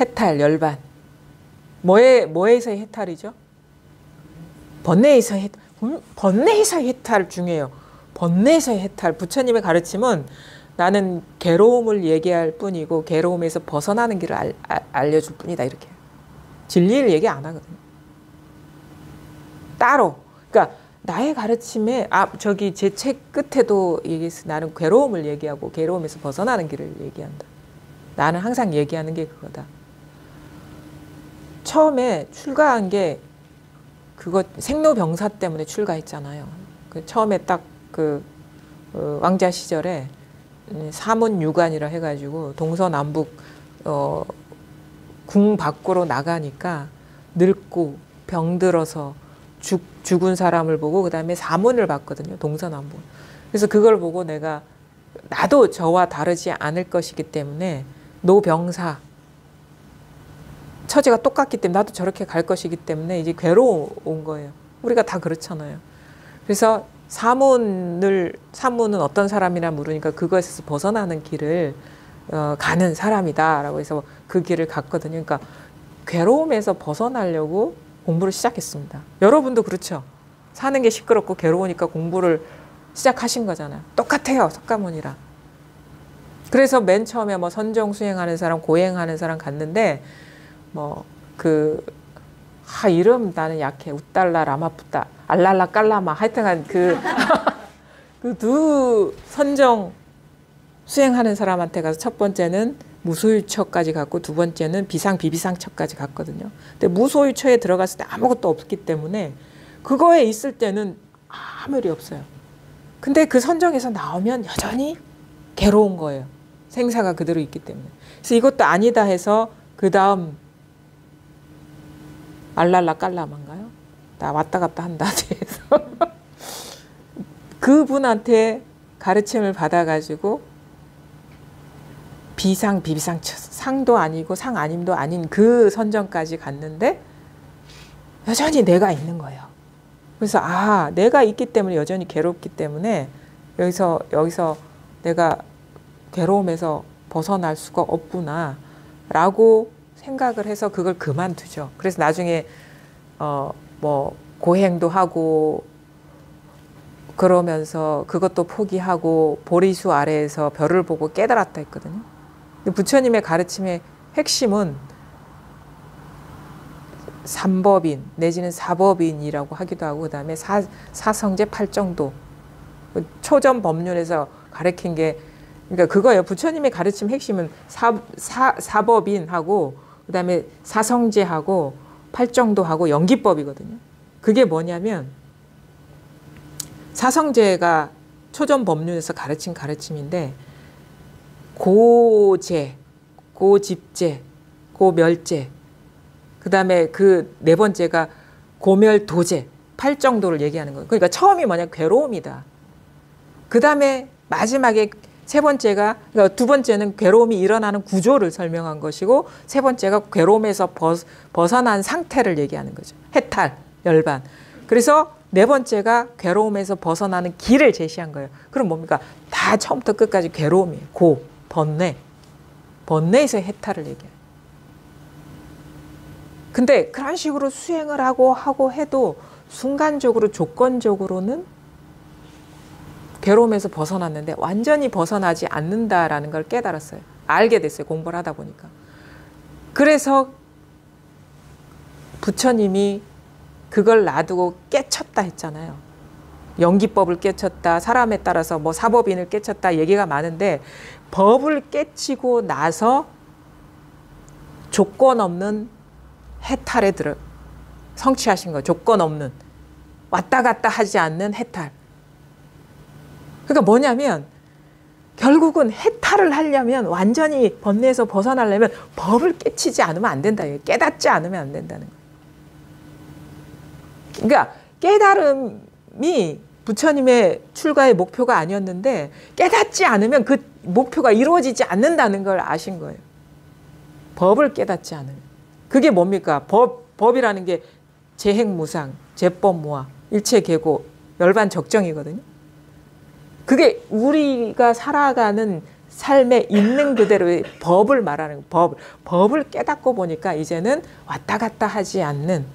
해탈, 열반. 뭐에서의 해탈이죠? 번뇌에서의 해탈 중요해요. 번뇌에서의 해탈. 부처님의 가르침은 나는 괴로움을 얘기할 뿐이고 괴로움에서 벗어나는 길을 알려줄 뿐이다. 이렇게. 진리를 얘기 안 하거든요. 따로. 그러니까 나의 가르침에 제 책 끝에도 얘기했어. 나는 괴로움을 얘기하고 괴로움에서 벗어나는 길을 얘기한다. 나는 항상 얘기하는 게 그거다. 처음에 출가한 게 그거 생로병사 때문에 출가했잖아요. 처음에 딱 왕자 시절에 사문유관이라 해가지고 동서남북 궁 밖으로 나가니까 늙고 병들어서 죽은 사람을 보고 그 다음에 사문을 봤거든요. 동서남북. 그래서 그걸 보고 나도 저와 다르지 않을 것이기 때문에 노병사 처지가 똑같기 때문에 나도 저렇게 갈 것이기 때문에 이제 괴로운 거예요. 우리가 다 그렇잖아요. 그래서 사문은 어떤 사람이라 물으니까 그것에서 벗어나는 길을 가는 사람이다라고 해서 그 길을 갔거든요. 그러니까 괴로움에서 벗어나려고 공부를 시작했습니다. 여러분도 그렇죠. 사는 게 시끄럽고 괴로우니까 공부를 시작하신 거잖아요. 똑같아요. 석가모니랑. 그래서 맨 처음에 선정 수행하는 사람, 고행하는 사람 갔는데 이름 나는 약해. 웃달라 라마푸타 알랄라 깔라마 하여튼간 그 두 선정 수행하는 사람한테 가서 첫 번째는 무소유처까지 갔고 두 번째는 비상비비상처까지 갔거든요. 근데 무소유처에 들어갔을 때 아무것도 없기 때문에 그거에 있을 때는 아무 일이 없어요. 근데 그 선정에서 나오면 여전히 괴로운 거예요. 생사가 그대로 있기 때문에. 그래서 이것도 아니다 해서 그 다음 알랄라 깔라마인가요? 나 왔다 갔다 한다 해서 그분한테 가르침을 받아가지고 비상비비상 상도 아니고 상 아님도 아닌 그 선정까지 갔는데 여전히 내가 있는 거예요. 그래서 내가 있기 때문에 여전히 괴롭기 때문에 여기서 내가 괴로움에서 벗어날 수가 없구나 라고 생각을 해서 그걸 그만두죠. 그래서 나중에 고행도 하고 그러면서 그것도 포기하고 보리수 아래에서 별을 보고 깨달았다 했거든요. 근데 부처님의 가르침의 핵심은 삼법인 내지는 사법인이라고 하기도 하고 그다음에 사성제 팔정도 초전 법륜에서 가르친 게 그러니까 그거예요. 부처님의 가르침 핵심은 사법인하고 그다음에 사성제하고 팔정도하고 연기법이거든요. 그게 뭐냐면 사성제가 초전 법륜에서 가르친 가르침인데 고제, 고집제, 고멸제 그 다음에 그 네 번째가 고멸도제, 팔정도를 얘기하는 거예요. 그러니까 처음이 뭐냐? 괴로움이다. 그 다음에 마지막에 세 번째가, 그러니까 두 번째는 괴로움이 일어나는 구조를 설명한 것이고, 세 번째가 괴로움에서 벗어난 상태를 얘기하는 거죠. 해탈, 열반. 그래서 네 번째가 괴로움에서 벗어나는 길을 제시한 거예요. 그럼 뭡니까? 다 처음부터 끝까지 괴로움이에요. 고, 번뇌. 번뇌에서 해탈을 얘기해요. 근데 그런 식으로 수행을 하고 해도 순간적으로 조건적으로는 괴로움에서 벗어났는데 완전히 벗어나지 않는다라는 걸 깨달았어요. 알게 됐어요. 공부를 하다 보니까. 그래서 부처님이 그걸 놔두고 깨쳤다 했잖아요. 연기법을 깨쳤다, 사람에 따라서 뭐 사법인을 깨쳤다 얘기가 많은데, 법을 깨치고 나서 조건 없는 해탈에 성취하신 거예요. 조건 없는, 왔다 갔다 하지 않는 해탈. 그러니까 뭐냐면 결국은 해탈을 하려면, 완전히 번뇌에서 벗어나려면 법을 깨치지 않으면 안 된다. 깨닫지 않으면 안 된다는 거예요. 그러니까 깨달음이 부처님의 출가의 목표가 아니었는데, 깨닫지 않으면 그 목표가 이루어지지 않는다는 걸 아신 거예요. 법을 깨닫지 않으면. 그게 뭡니까? 법이라는 게 재행무상, 재법무화, 일체계고, 열반적정이거든요. 그게 우리가 살아가는 삶에 있는 그대로의 법을 말하는 거예요. 법을 깨닫고 보니까 이제는 왔다 갔다 하지 않는,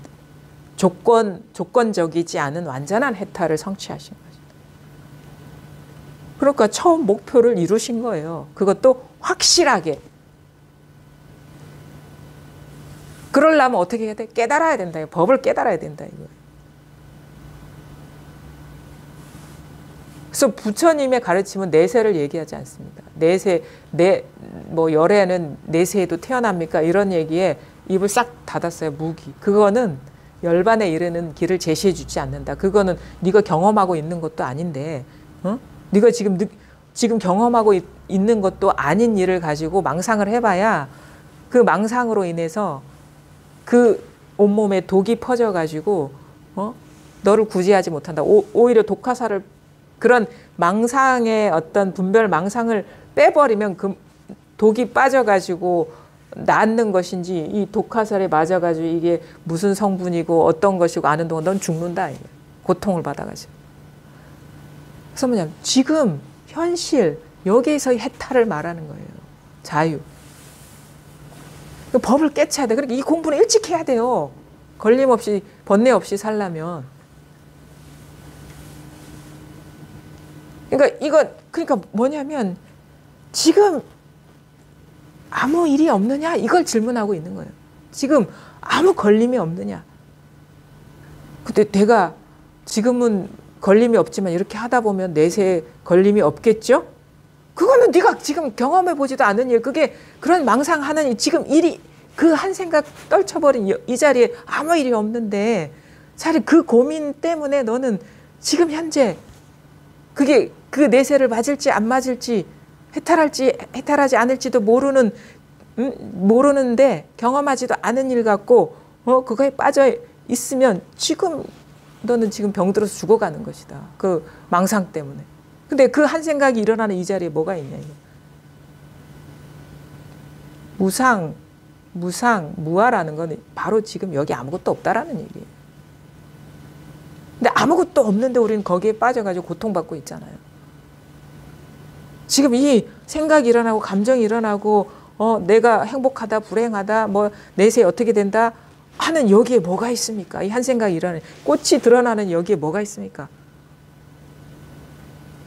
조건적이지 않은 완전한 해탈을 성취하신 거죠. 그러니까 처음 목표를 이루신 거예요. 그것도 확실하게. 그러려면 어떻게 해야 돼? 깨달아야 된다. 법을 깨달아야 된다. 이거예요. 그래서 부처님의 가르침은 내세를 얘기하지 않습니다. 뭐 열애는 내세에도 태어납니까? 이런 얘기에 입을 싹 닫았어요. 무기. 그거는 열반에 이르는 길을 제시해 주지 않는다. 그거는 네가 경험하고 있는 것도 아닌데, 네가 지금 경험하고 있는 것도 아닌 일을 가지고 망상을 해봐야 그 망상으로 인해서 그 온몸에 독이 퍼져가지고 너를 구제하지 못한다. 오히려 독화살을, 그런 망상의 어떤 분별 망상을 빼버리면 그 독이 빠져가지고 낫는 것인지, 이 독화살에 맞아가지고 이게 무슨 성분이고 어떤 것이고 아는 동안 넌 죽는다. 고통을 받아가지고. 그래서 뭐냐면 지금 현실 여기에서 해탈을 말하는 거예요. 자유. 법을 깨쳐야 돼. 그러니까 이 공부는 일찍 해야 돼요. 걸림 없이, 번뇌 없이 살려면. 그러니까 뭐냐면 지금 아무 일이 없느냐? 이걸 질문하고 있는 거예요. 지금 아무 걸림이 없느냐? 근데 내가 지금은 걸림이 없지만 이렇게 하다 보면 내세에 걸림이 없겠죠? 그거는 네가 지금 경험해 보지도 않은 일, 그게 그런 망상하는 일, 지금 일이 그 한 생각 떨쳐버린 이 자리에 아무 일이 없는데, 차라리 그 고민 때문에 너는 지금 현재 그게 그 내세를 맞을지 안 맞을지, 해탈하지 않을지도 모르는데 경험하지도 않은 일 같고 그거에 빠져 있으면 지금 너는 지금 병들어서 죽어가는 것이다. 그 망상 때문에. 근데 그 한 생각이 일어나는 이 자리에 뭐가 있냐 이거. 무아라는 건 바로 지금 여기 아무것도 없다라는 얘기예요. 근데 아무것도 없는데 우리는 거기에 빠져가지고 고통받고 있잖아요. 지금 이 생각이 일어나고 감정이 일어나고 내가 행복하다 불행하다 뭐 내세 어떻게 된다 하는 여기에 뭐가 있습니까? 이 한 생각이 일어나는, 꽃이 드러나는 여기에 뭐가 있습니까?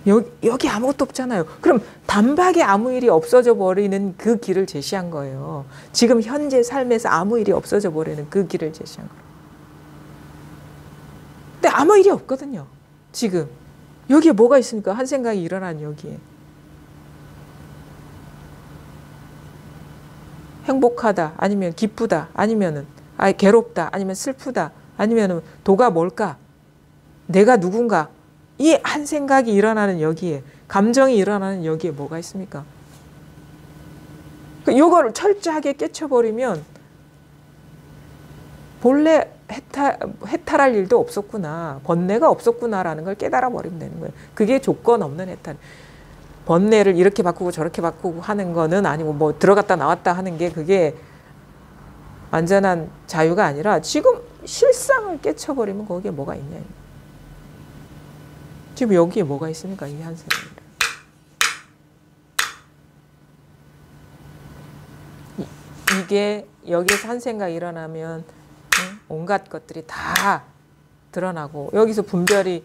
여기 아무것도 없잖아요. 그럼 단박에 아무 일이 없어져 버리는 그 길을 제시한 거예요. 지금 현재 삶에서 아무 일이 없어져 버리는 그 길을 제시한 거예요. 근데 아무 일이 없거든요. 지금 여기에 뭐가 있습니까? 한 생각이 일어난 여기에. 행복하다, 아니면 기쁘다, 아니면은 괴롭다, 아니면 슬프다, 아니면은 도가 뭘까? 내가 누군가? 이 한 생각이 일어나는 여기에, 감정이 일어나는 여기에 뭐가 있습니까? 이거를 철저하게 깨쳐버리면 본래 해탈할 일도 없었구나, 번뇌가 없었구나라는 걸 깨달아 버리면 되는 거예요. 그게 조건 없는 해탈. 번뇌를 이렇게 바꾸고 저렇게 바꾸고 하는 거는 아니고 뭐 들어갔다 나왔다 하는 게 그게 완전한 자유가 아니라 지금 실상을 깨쳐버리면 거기에 뭐가 있냐. 지금 여기에 뭐가 있습니까? 이 한 생각이. 이게 여기에서 한 생각이 일어나면 온갖 것들이 다 드러나고 여기서 분별이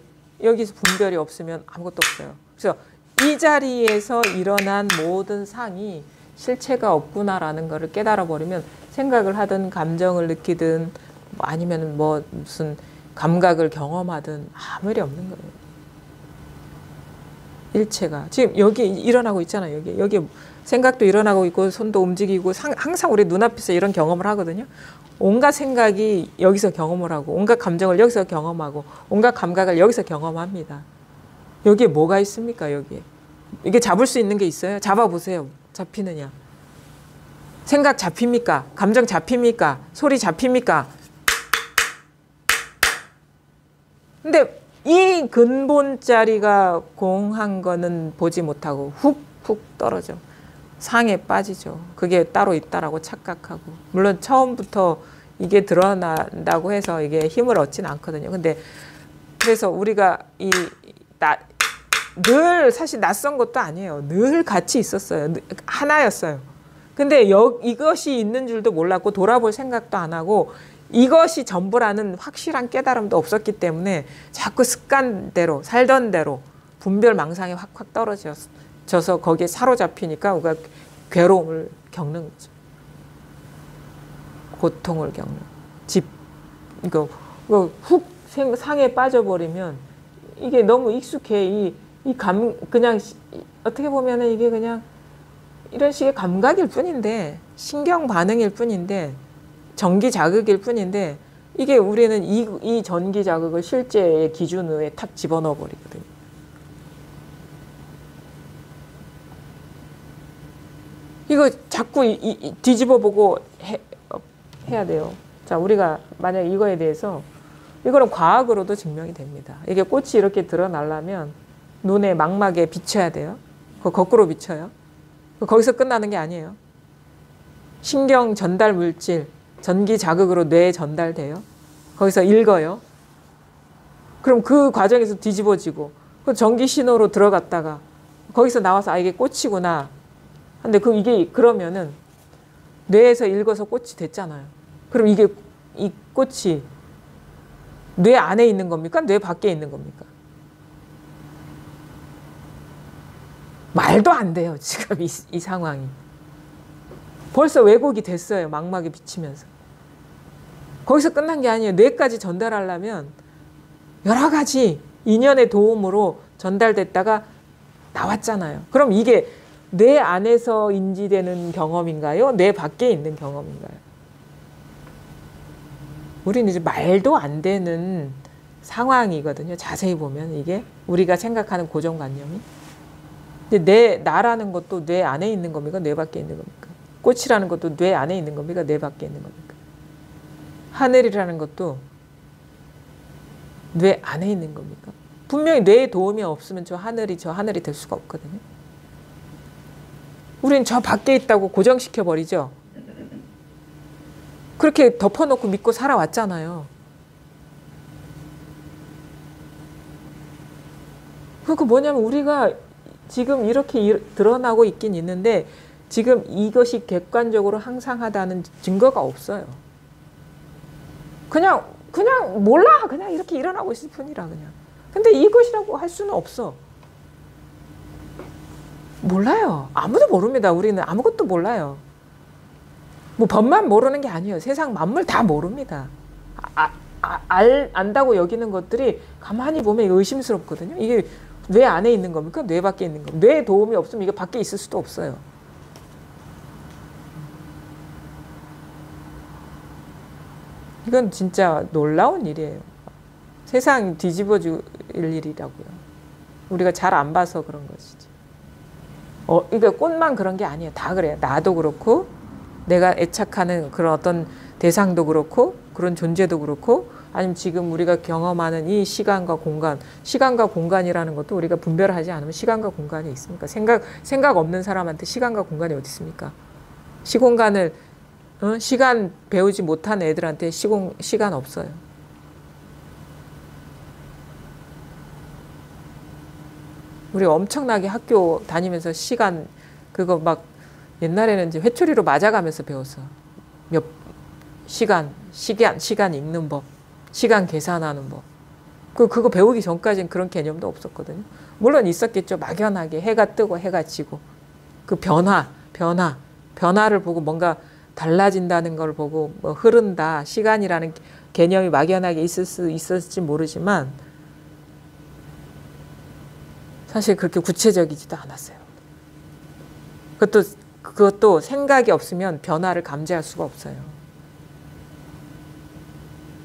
없으면 아무것도 없어요. 그래서 이 자리에서 일어난 모든 상이 실체가 없구나라는 것을 깨달아 버리면 생각을 하든 감정을 느끼든 아니면 뭐 무슨 감각을 경험하든 아무 일이 없는 거예요. 일체가 지금 여기 일어나고 있잖아요. 여기 생각도 일어나고 있고 손도 움직이고 항상 우리 눈앞에서 이런 경험을 하거든요. 온갖 생각이 여기서 경험을 하고 온갖 감정을 여기서 경험하고 온갖 감각을 여기서 경험합니다. 여기에 뭐가 있습니까? 여기에 이게 잡을 수 있는 게 있어요? 잡아보세요. 잡히느냐? 생각 잡힙니까? 감정 잡힙니까? 소리 잡힙니까? 근데 이 근본자리가 공한 거는 보지 못하고 훅훅 떨어져. 상에 빠지죠. 그게 따로 있다라고 착각하고. 물론 처음부터 이게 드러난다고 해서 이게 힘을 얻지는 않거든요. 근데 그래서 우리가 늘 사실 낯선 것도 아니에요. 늘 같이 있었어요. 하나였어요. 근데 이것이 있는 줄도 몰랐고 돌아볼 생각도 안 하고 이것이 전부라는 확실한 깨달음도 없었기 때문에 자꾸 습관대로 살던 대로 분별 망상이 확확 떨어져서 거기에 사로잡히니까 우리가 괴로움을 겪는 거죠. 고통을 겪는. 이거 훅 상에 빠져버리면 이게 너무 익숙해. 그냥 어떻게 보면은 이게 그냥 이런 식의 감각일 뿐인데 신경 반응일 뿐인데 전기 자극일 뿐인데 이게 우리는 이 전기 자극을 실제의 기준으로 탁 집어넣어 버리거든요. 이거 자꾸 뒤집어 보고 해야 돼요. 자, 우리가 만약 이거에 대해서 이거는 과학으로도 증명이 됩니다. 이게 꽃이 이렇게 드러나려면 눈의 망막에 비춰야 돼요. 거꾸로 비춰요. 거기서 끝나는 게 아니에요. 신경 전달 물질, 전기 자극으로 뇌에 전달돼요. 거기서 읽어요. 그럼 그 과정에서 뒤집어지고 그 전기 신호로 들어갔다가 거기서 나와서 이게 꽃이구나. 근데 이게 그러면은 뇌에서 읽어서 꽃이 됐잖아요. 그럼 이 꽃이 뇌 안에 있는 겁니까? 뇌 밖에 있는 겁니까? 말도 안 돼요. 지금 이 상황이. 벌써 왜곡이 됐어요. 망막에 비치면서. 거기서 끝난 게 아니에요. 뇌까지 전달하려면 여러 가지 인연의 도움으로 전달됐다가 나왔잖아요. 그럼 이게 뇌 안에서 인지되는 경험인가요? 뇌 밖에 있는 경험인가요? 우리는 이제 말도 안 되는 상황이거든요. 자세히 보면 이게 우리가 생각하는 고정관념이. 근데 나라는 것도 뇌 안에 있는 겁니까? 뇌 밖에 있는 겁니까? 꽃이라는 것도 뇌 안에 있는 겁니까? 뇌 밖에 있는 겁니까? 하늘이라는 것도 뇌 안에 있는 겁니까? 분명히 뇌에 도움이 없으면 저 하늘이 될 수가 없거든요. 우리는 저 밖에 있다고 고정시켜 버리죠. 그렇게 덮어놓고 믿고 살아왔잖아요. 그거 뭐냐면 우리가 지금 이렇게 드러나고 있긴 있는데 지금 이것이 객관적으로 항상하다는 증거가 없어요. 그냥 몰라. 그냥 이렇게 일어나고 있을 뿐이라 그냥. 근데 이것이라고 할 수는 없어. 몰라요. 아무도 모릅니다. 우리는 아무것도 몰라요. 뭐 법만 모르는 게 아니에요. 세상 만물 다 모릅니다. 안다고 여기는 것들이 가만히 보면 의심스럽거든요. 이게 뇌 안에 있는 겁니까? 뇌 밖에 있는 겁니까? 뇌에 도움이 없으면 이게 밖에 있을 수도 없어요. 이건 진짜 놀라운 일이에요. 세상 뒤집어질 일이라고요. 우리가 잘 안 봐서 그런 것이지. 그러니까 꽃만 그런 게 아니에요. 다 그래요. 나도 그렇고 내가 애착하는 그런 어떤 대상도 그렇고 그런 존재도 그렇고 아니면 지금 우리가 경험하는 이 시간과 공간이라는 것도 우리가 분별하지 않으면 시간과 공간이 있습니까? 생각 없는 사람한테 시간과 공간이 어디 있습니까? 시공간을 시간 배우지 못한 애들한테 시간 없어요. 우리 엄청나게 학교 다니면서 시간 그거 막 옛날에는 이제 회초리로 맞아가면서 배웠어. 몇 시간 읽는 법, 시간 계산하는 법. 그거 배우기 전까지는 그런 개념도 없었거든요. 물론 있었겠죠. 막연하게 해가 뜨고 해가 지고 그 변화를 보고 뭔가 달라진다는 걸 보고 뭐 흐른다, 시간이라는 개념이 막연하게 있었을지 모르지만 사실 그렇게 구체적이지도 않았어요. 그것도 생각이 없으면 변화를 감지할 수가 없어요.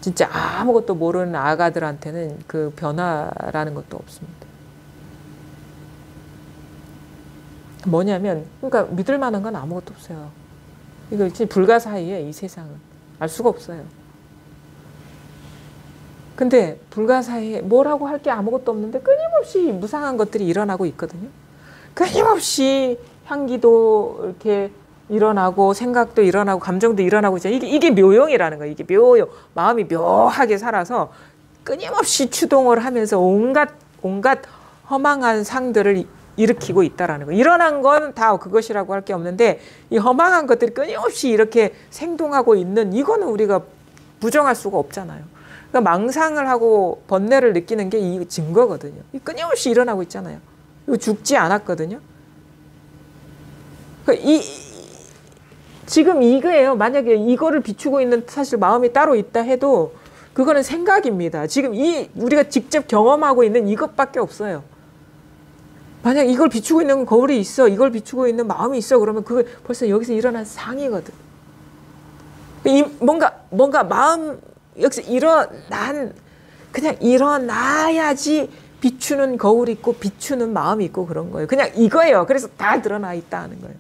진짜 아무것도 모르는 아가들한테는 그 변화라는 것도 없습니다. 뭐냐면, 그러니까 믿을 만한 건 아무것도 없어요. 이거 진짜 불가사의에 이 세상은. 알 수가 없어요. 근데 불가사의에 뭐라고 할 게 아무것도 없는데 끊임없이 무상한 것들이 일어나고 있거든요. 끊임없이 향기도 이렇게 일어나고 생각도 일어나고 감정도 일어나고 있잖아요. 이게 묘용이라는 거예요. 이게 묘용. 마음이 묘하게 살아서 끊임없이 추동을 하면서 온갖 허망한 상들을 일으키고 있다라는 거예요. 일어난 건 다 그것이라고 할 게 없는데 이 허망한 것들이 끊임없이 이렇게 생동하고 있는 이거는 우리가 부정할 수가 없잖아요. 그러니까 망상을 하고 번뇌를 느끼는 게 이 증거거든요. 끊임없이 일어나고 있잖아요. 이거 죽지 않았거든요. 지금 이거예요. 만약에 이거를 비추고 있는 사실 마음이 따로 있다 해도 그거는 생각입니다. 지금 우리가 직접 경험하고 있는 이것밖에 없어요. 만약 이걸 비추고 있는 거울이 있어, 이걸 비추고 있는 마음이 있어, 그러면 그거 벌써 여기서 일어난 상이거든. 뭔가 마음 여기서 그냥 일어나야지 비추는 거울이 있고 비추는 마음이 있고 그런 거예요. 그냥 이거예요. 그래서 다 드러나 있다는 거예요.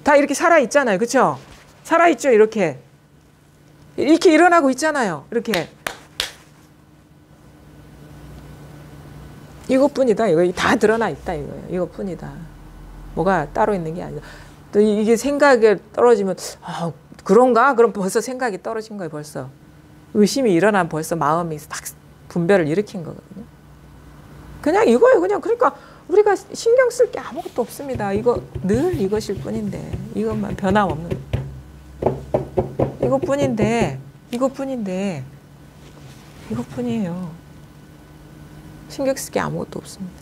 다 이렇게 살아 있잖아요. 그렇죠? 살아 있죠. 이렇게 일어나고 있잖아요. 이렇게 이것뿐이다. 이거 다 드러나 있다 이거예요. 이것뿐이다. 뭐가 따로 있는 게 아니라 또 이게 생각에 떨어지면 그런가? 그럼 벌써 생각이 떨어진 거예요. 벌써 의심이 일어나면 벌써 마음이 딱 분별을 일으킨 거거든요. 그냥 이거예요. 그러니까 우리가 신경 쓸 게 아무것도 없습니다. 이거 늘 이것일 뿐인데 이것만 변함없는 이것뿐이에요. 신경 쓸 게 아무것도 없습니다.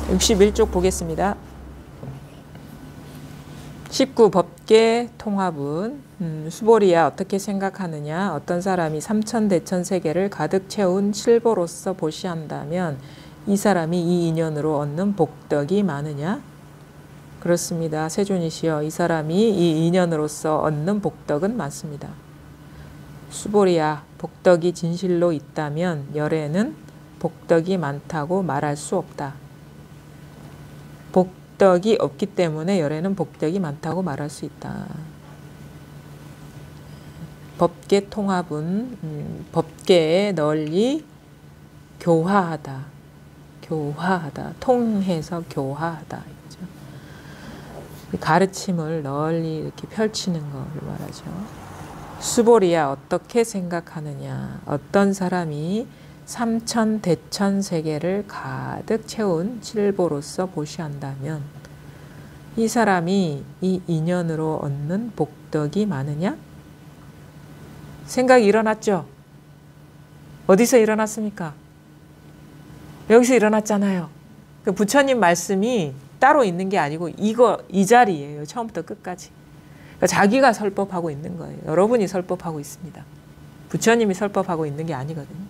61쪽 보겠습니다. 19 법계 통합은 수보리야 어떻게 생각하느냐. 어떤 사람이 삼천대천세계를 가득 채운 칠보로서 보시한다면 이 사람이 이 인연으로 얻는 복덕이 많으냐. 그렇습니다. 세존이시여, 이 사람이 이 인연으로서 얻는 복덕은 많습니다. 수보리야, 복덕이 진실로 있다면 열에는 복덕이 많다고 말할 수 없다. 복덕이 없기 때문에 열에는 복덕이 많다고 말할 수 있다. 법계 통합은 법계에 널리 교화하다. 통해서 교화하다. 가르침을 널리 이렇게 펼치는 걸 말하죠. 수보리야 어떻게 생각하느냐. 어떤 사람이 삼천대천 세계를 가득 채운 칠보로서 보시한다면 이 사람이 이 인연으로 얻는 복덕이 많으냐? 생각이 일어났죠? 어디서 일어났습니까? 여기서 일어났잖아요. 그 부처님 말씀이 따로 있는 게 아니고 이 자리예요. 처음부터 끝까지. 그러니까 자기가 설법하고 있는 거예요. 여러분이 설법하고 있습니다. 부처님이 설법하고 있는 게 아니거든요.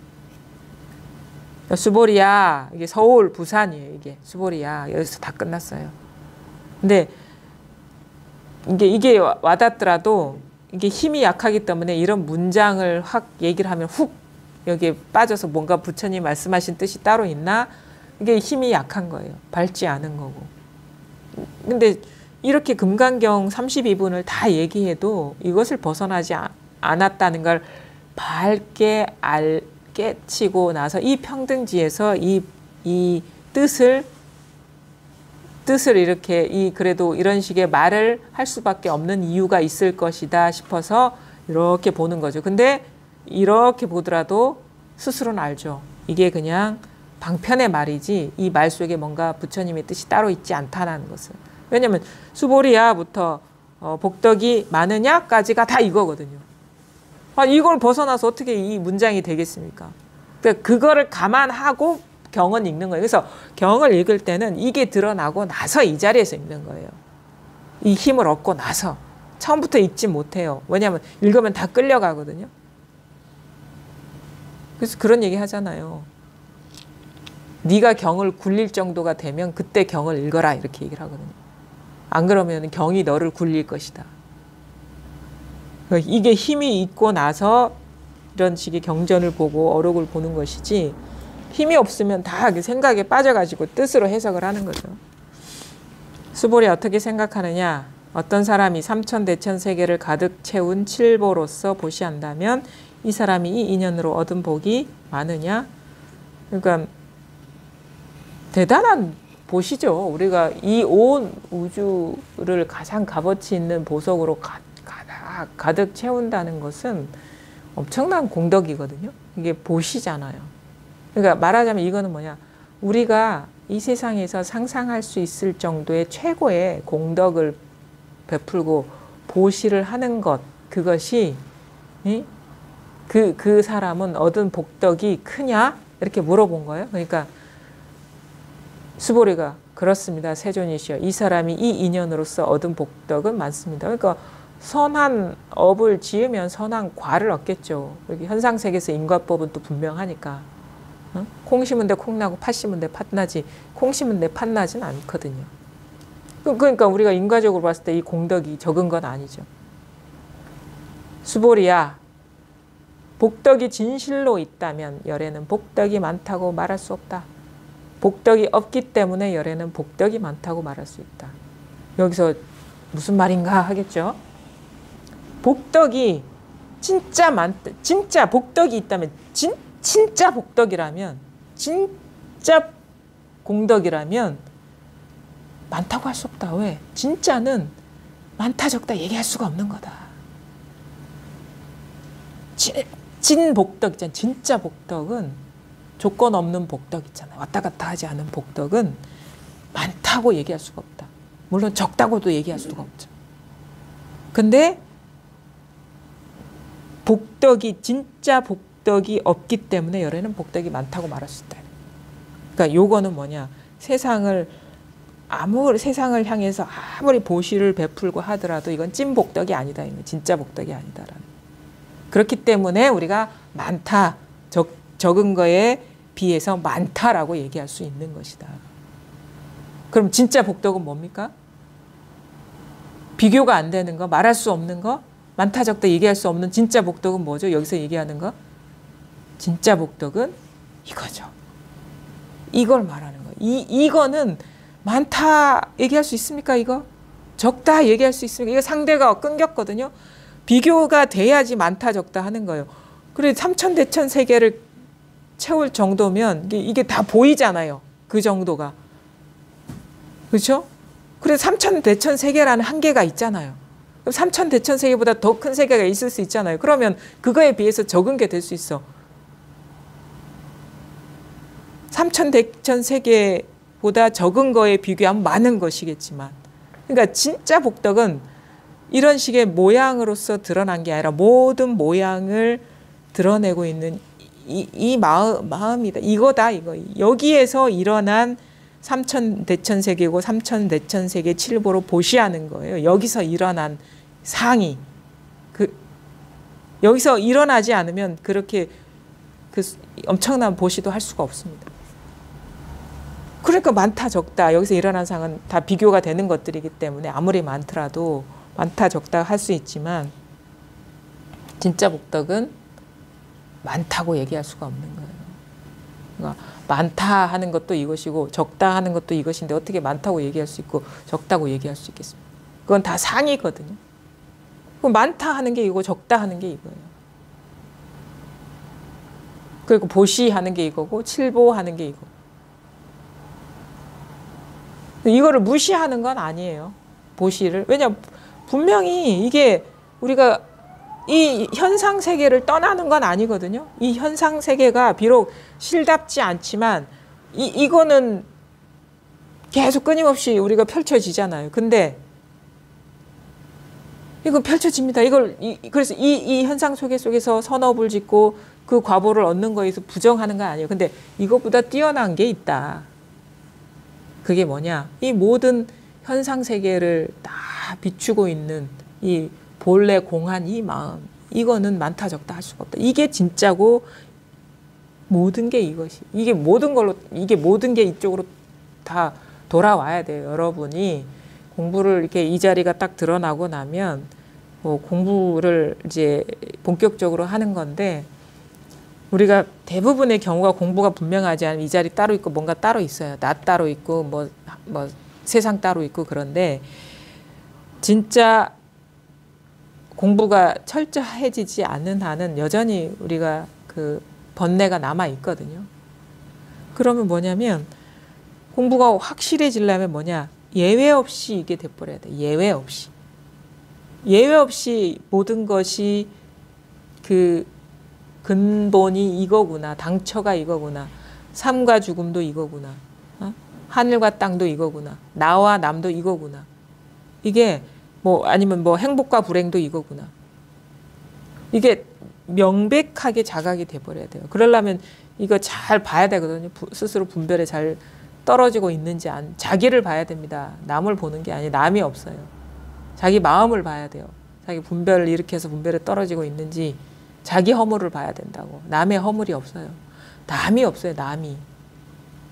수보리야, 이게 서울, 부산이에요. 이게 수보리야. 여기서 다 끝났어요. 근데 이게 와닿더라도 이게 힘이 약하기 때문에 이런 문장을 확 얘기를 하면 훅 여기에 빠져서 뭔가 부처님 말씀하신 뜻이 따로 있나? 이게 힘이 약한 거예요. 밝지 않은 거고. 근데 이렇게 금강경 32분을 다 얘기해도 이것을 벗어나지 않았다는 걸 밝게 깨치고 나서 이 평등지에서 이 뜻을 이렇게 그래도 이런 식의 말을 할 수밖에 없는 이유가 있을 것이다 싶어서 이렇게 보는 거죠. 근데 이렇게 보더라도 스스로는 알죠. 이게 그냥 방편의 말이지 이 말 속에 뭔가 부처님의 뜻이 따로 있지 않다는 것을. 왜냐하면 수보리야부터 복덕이 많으냐까지가 다 이거거든요. 이걸 벗어나서 어떻게 이 문장이 되겠습니까? 그러니까 그거를 감안하고 경은 읽는 거예요. 그래서 경을 읽을 때는 이게 드러나고 나서 이 자리에서 읽는 거예요. 이 힘을 얻고 나서. 처음부터 읽지 못해요. 왜냐하면 읽으면 다 끌려가거든요. 그래서 그런 얘기 하잖아요. 네가 경을 굴릴 정도가 되면 그때 경을 읽어라 이렇게 얘기를 하거든요. 안 그러면 경이 너를 굴릴 것이다. 이게 힘이 있고 나서 이런 식의 경전을 보고 어록을 보는 것이지 힘이 없으면 다 생각에 빠져가지고 뜻으로 해석을 하는 거죠. 수보리 어떻게 생각하느냐? 어떤 사람이 삼천대천세계를 가득 채운 칠보로서 보시한다면 이 사람이 이 인연으로 얻은 복이 많으냐? 그러니까 대단한 보시죠. 우리가 이 온 우주를 가장 값어치 있는 보석으로 가득 채운다는 것은 엄청난 공덕이거든요. 이게 보시잖아요. 그러니까 말하자면 이거는 뭐냐. 우리가 이 세상에서 상상할 수 있을 정도의 최고의 공덕을 베풀고 보시를 하는 것, 그것이 그 사람은 얻은 복덕이 크냐? 이렇게 물어본 거예요. 그러니까 수보리가 그렇습니다. 세존이시여. 이 사람이 이 인연으로서 얻은 복덕은 많습니다. 그러니까 선한 업을 지으면 선한 과를 얻겠죠. 여기 현상세계에서 인과법은 또 분명하니까. 콩 심은 데 콩 나고 팥 심은 데 팥 나지 콩 심은 데 팥 나진 않거든요. 그러니까 우리가 인과적으로 봤을 때 이 공덕이 적은 건 아니죠. 수보리야, 복덕이 진실로 있다면 열에는 복덕이 많다고 말할 수 없다. 복덕이 없기 때문에 열에는 복덕이 많다고 말할 수 있다. 여기서 무슨 말인가 하겠죠. 복덕이 진짜 복덕이 있다면 진짜 복덕이라면 진짜 공덕이라면 많다고 할 수 없다. 왜? 진짜는 많다 적다 얘기할 수가 없는 거다. 진 복덕 있잖아요. 진짜 복덕은 조건 없는 복덕 있잖아요. 왔다 갔다 하지 않은 복덕은 많다고 얘기할 수가 없다. 물론 적다고도 얘기할 수가 없죠. 근데 복덕이 진짜 복덕이 없기 때문에 열에는 복덕이 많다고 말할 수 있다. 그러니까 요거는 뭐냐? 세상을 향해서 아무리 보시를 베풀고 하더라도 이건 찐 복덕이 아니다. 진짜 복덕이 아니다라는. 그렇기 때문에 우리가 많다, 적은 거에 비해서 많다라고 얘기할 수 있는 것이다. 그럼 진짜 복덕은 뭡니까? 비교가 안 되는 거, 말할 수 없는 거, 많다 적다 얘기할 수 없는 진짜 복덕은 뭐죠? 여기서 얘기하는 거? 진짜 복덕은 이거죠. 이걸 말하는 거. 이거는 많다 얘기할 수 있습니까? 이거? 적다 얘기할 수 있습니까? 이거 상대가 끊겼거든요. 비교가 돼야지 많다 적다 하는 거예요. 그래 삼천대천 세계를 채울 정도면 이게 다 보이잖아요. 그 정도가. 그렇죠? 그래서 삼천대천 세계라는 한계가 있잖아요. 그럼 삼천대천 세계보다 더 큰 세계가 있을 수 있잖아요. 그러면 그거에 비해서 적은 게 될 수 있어. 삼천대천 세계보다 적은 거에 비교하면 많은 것이겠지만, 그러니까 진짜 복덕은 이런 식의 모양으로서 드러난 게 아니라 모든 모양을 드러내고 있는 이 마음이다. 이거다. 이거. 여기에서 일어난 삼천대천세계고 삼천대천세계 칠보로 보시하는 거예요. 여기서 일어난 상이. 여기서 일어나지 않으면 그렇게 엄청난 보시도 할 수가 없습니다. 그러니까 많다 적다 여기서 일어난 상은 다 비교가 되는 것들이기 때문에 아무리 많더라도 많다 적다 할 수 있지만 진짜 복덕은 많다고 얘기할 수가 없는 거예요. 그러니까 많다 하는 것도 이것이고 적다 하는 것도 이것인데 어떻게 많다고 얘기할 수 있고 적다고 얘기할 수 있겠습니까? 그건 다 상이거든요. 그럼 많다 하는 게 이거고 적다 하는 게 이거예요. 그리고 보시하는 게 이거고 칠보하는 게 이거고. 이거를 무시하는 건 아니에요. 보시를. 왜냐면 분명히 이게 우리가 이 현상 세계를 떠나는 건 아니거든요. 이 현상 세계가 비록 실답지 않지만 이거는 계속 끊임없이 우리가 펼쳐지잖아요. 근데 이건 펼쳐집니다. 그래서 이 현상 속에서 선업을 짓고 그 과보를 얻는 거에서 부정하는 건 아니에요. 근데 이것보다 뛰어난 게 있다. 그게 뭐냐? 이 모든 현상 세계를 다 비추고 있는 이 본래 공한 이 마음, 이거는 많다 적다 할 수가 없다. 이게 진짜고 모든 게 이것이. 이게 모든 게 이쪽으로 다 돌아와야 돼요. 여러분이 공부를 이렇게 이 자리가 딱 드러나고 나면 공부를 이제 본격적으로 하는 건데, 우리가 대부분의 경우가 공부가 분명하지 않으면 이 자리 따로 있고 뭔가 따로 있어요. 나 따로 있고 뭐 세상 따로 있고. 그런데 진짜 공부가 철저해지지 않는 한은 여전히 우리가 그 번뇌가 남아 있거든요. 그러면 뭐냐면 공부가 확실해지려면 뭐냐? 예외 없이 이게 돼버려야 돼. 예외 없이. 예외 없이 모든 것이 그 근본이 이거구나. 당처가 이거구나. 삶과 죽음도 이거구나. 하늘과 땅도 이거구나. 나와 남도 이거구나. 이게 아니면 행복과 불행도 이거구나. 이게 명백하게 자각이 돼버려야 돼요. 그러려면 이거 잘 봐야 되거든요. 스스로 분별에 잘 떨어지고 있는지 자기를 봐야 됩니다. 남을 보는 게 아니에요. 남이 없어요. 자기 마음을 봐야 돼요. 자기 분별을 일으켜서 분별에 떨어지고 있는지 자기 허물을 봐야 된다고. 남의 허물이 없어요. 남이 없어요. 남이.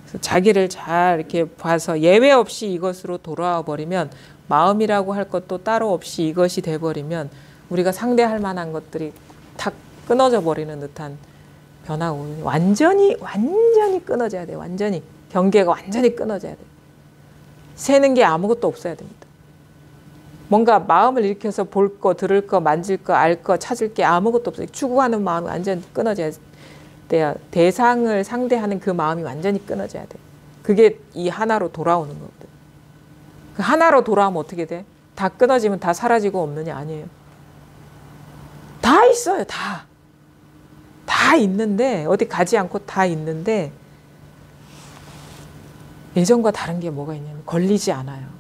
그래서 자기를 잘 이렇게 봐서 예외 없이 이것으로 돌아와 버리면, 마음이라고 할 것도 따로 없이 이것이 돼버리면 우리가 상대할 만한 것들이 탁 끊어져 버리는 듯한 변화가 오거든요. 완전히 끊어져야 돼요. 완전히. 경계가 완전히 끊어져야 돼요. 새는 게 아무것도 없어야 됩니다. 뭔가 마음을 일으켜서 볼 거, 들을 거, 만질 거, 알 거, 찾을 게 아무것도 없어요. 추구하는 마음이 완전히 끊어져야 돼요. 대상을 상대하는 그 마음이 완전히 끊어져야 돼요. 그게 이 하나로 돌아오는 거거든요. 그 하나로 돌아오면 어떻게 돼? 다 끊어지면 다 사라지고 없느냐? 아니에요. 다 있어요. 다 있는데, 어디 가지 않고 다 있는데, 예전과 다른 게 뭐가 있냐면 걸리지 않아요.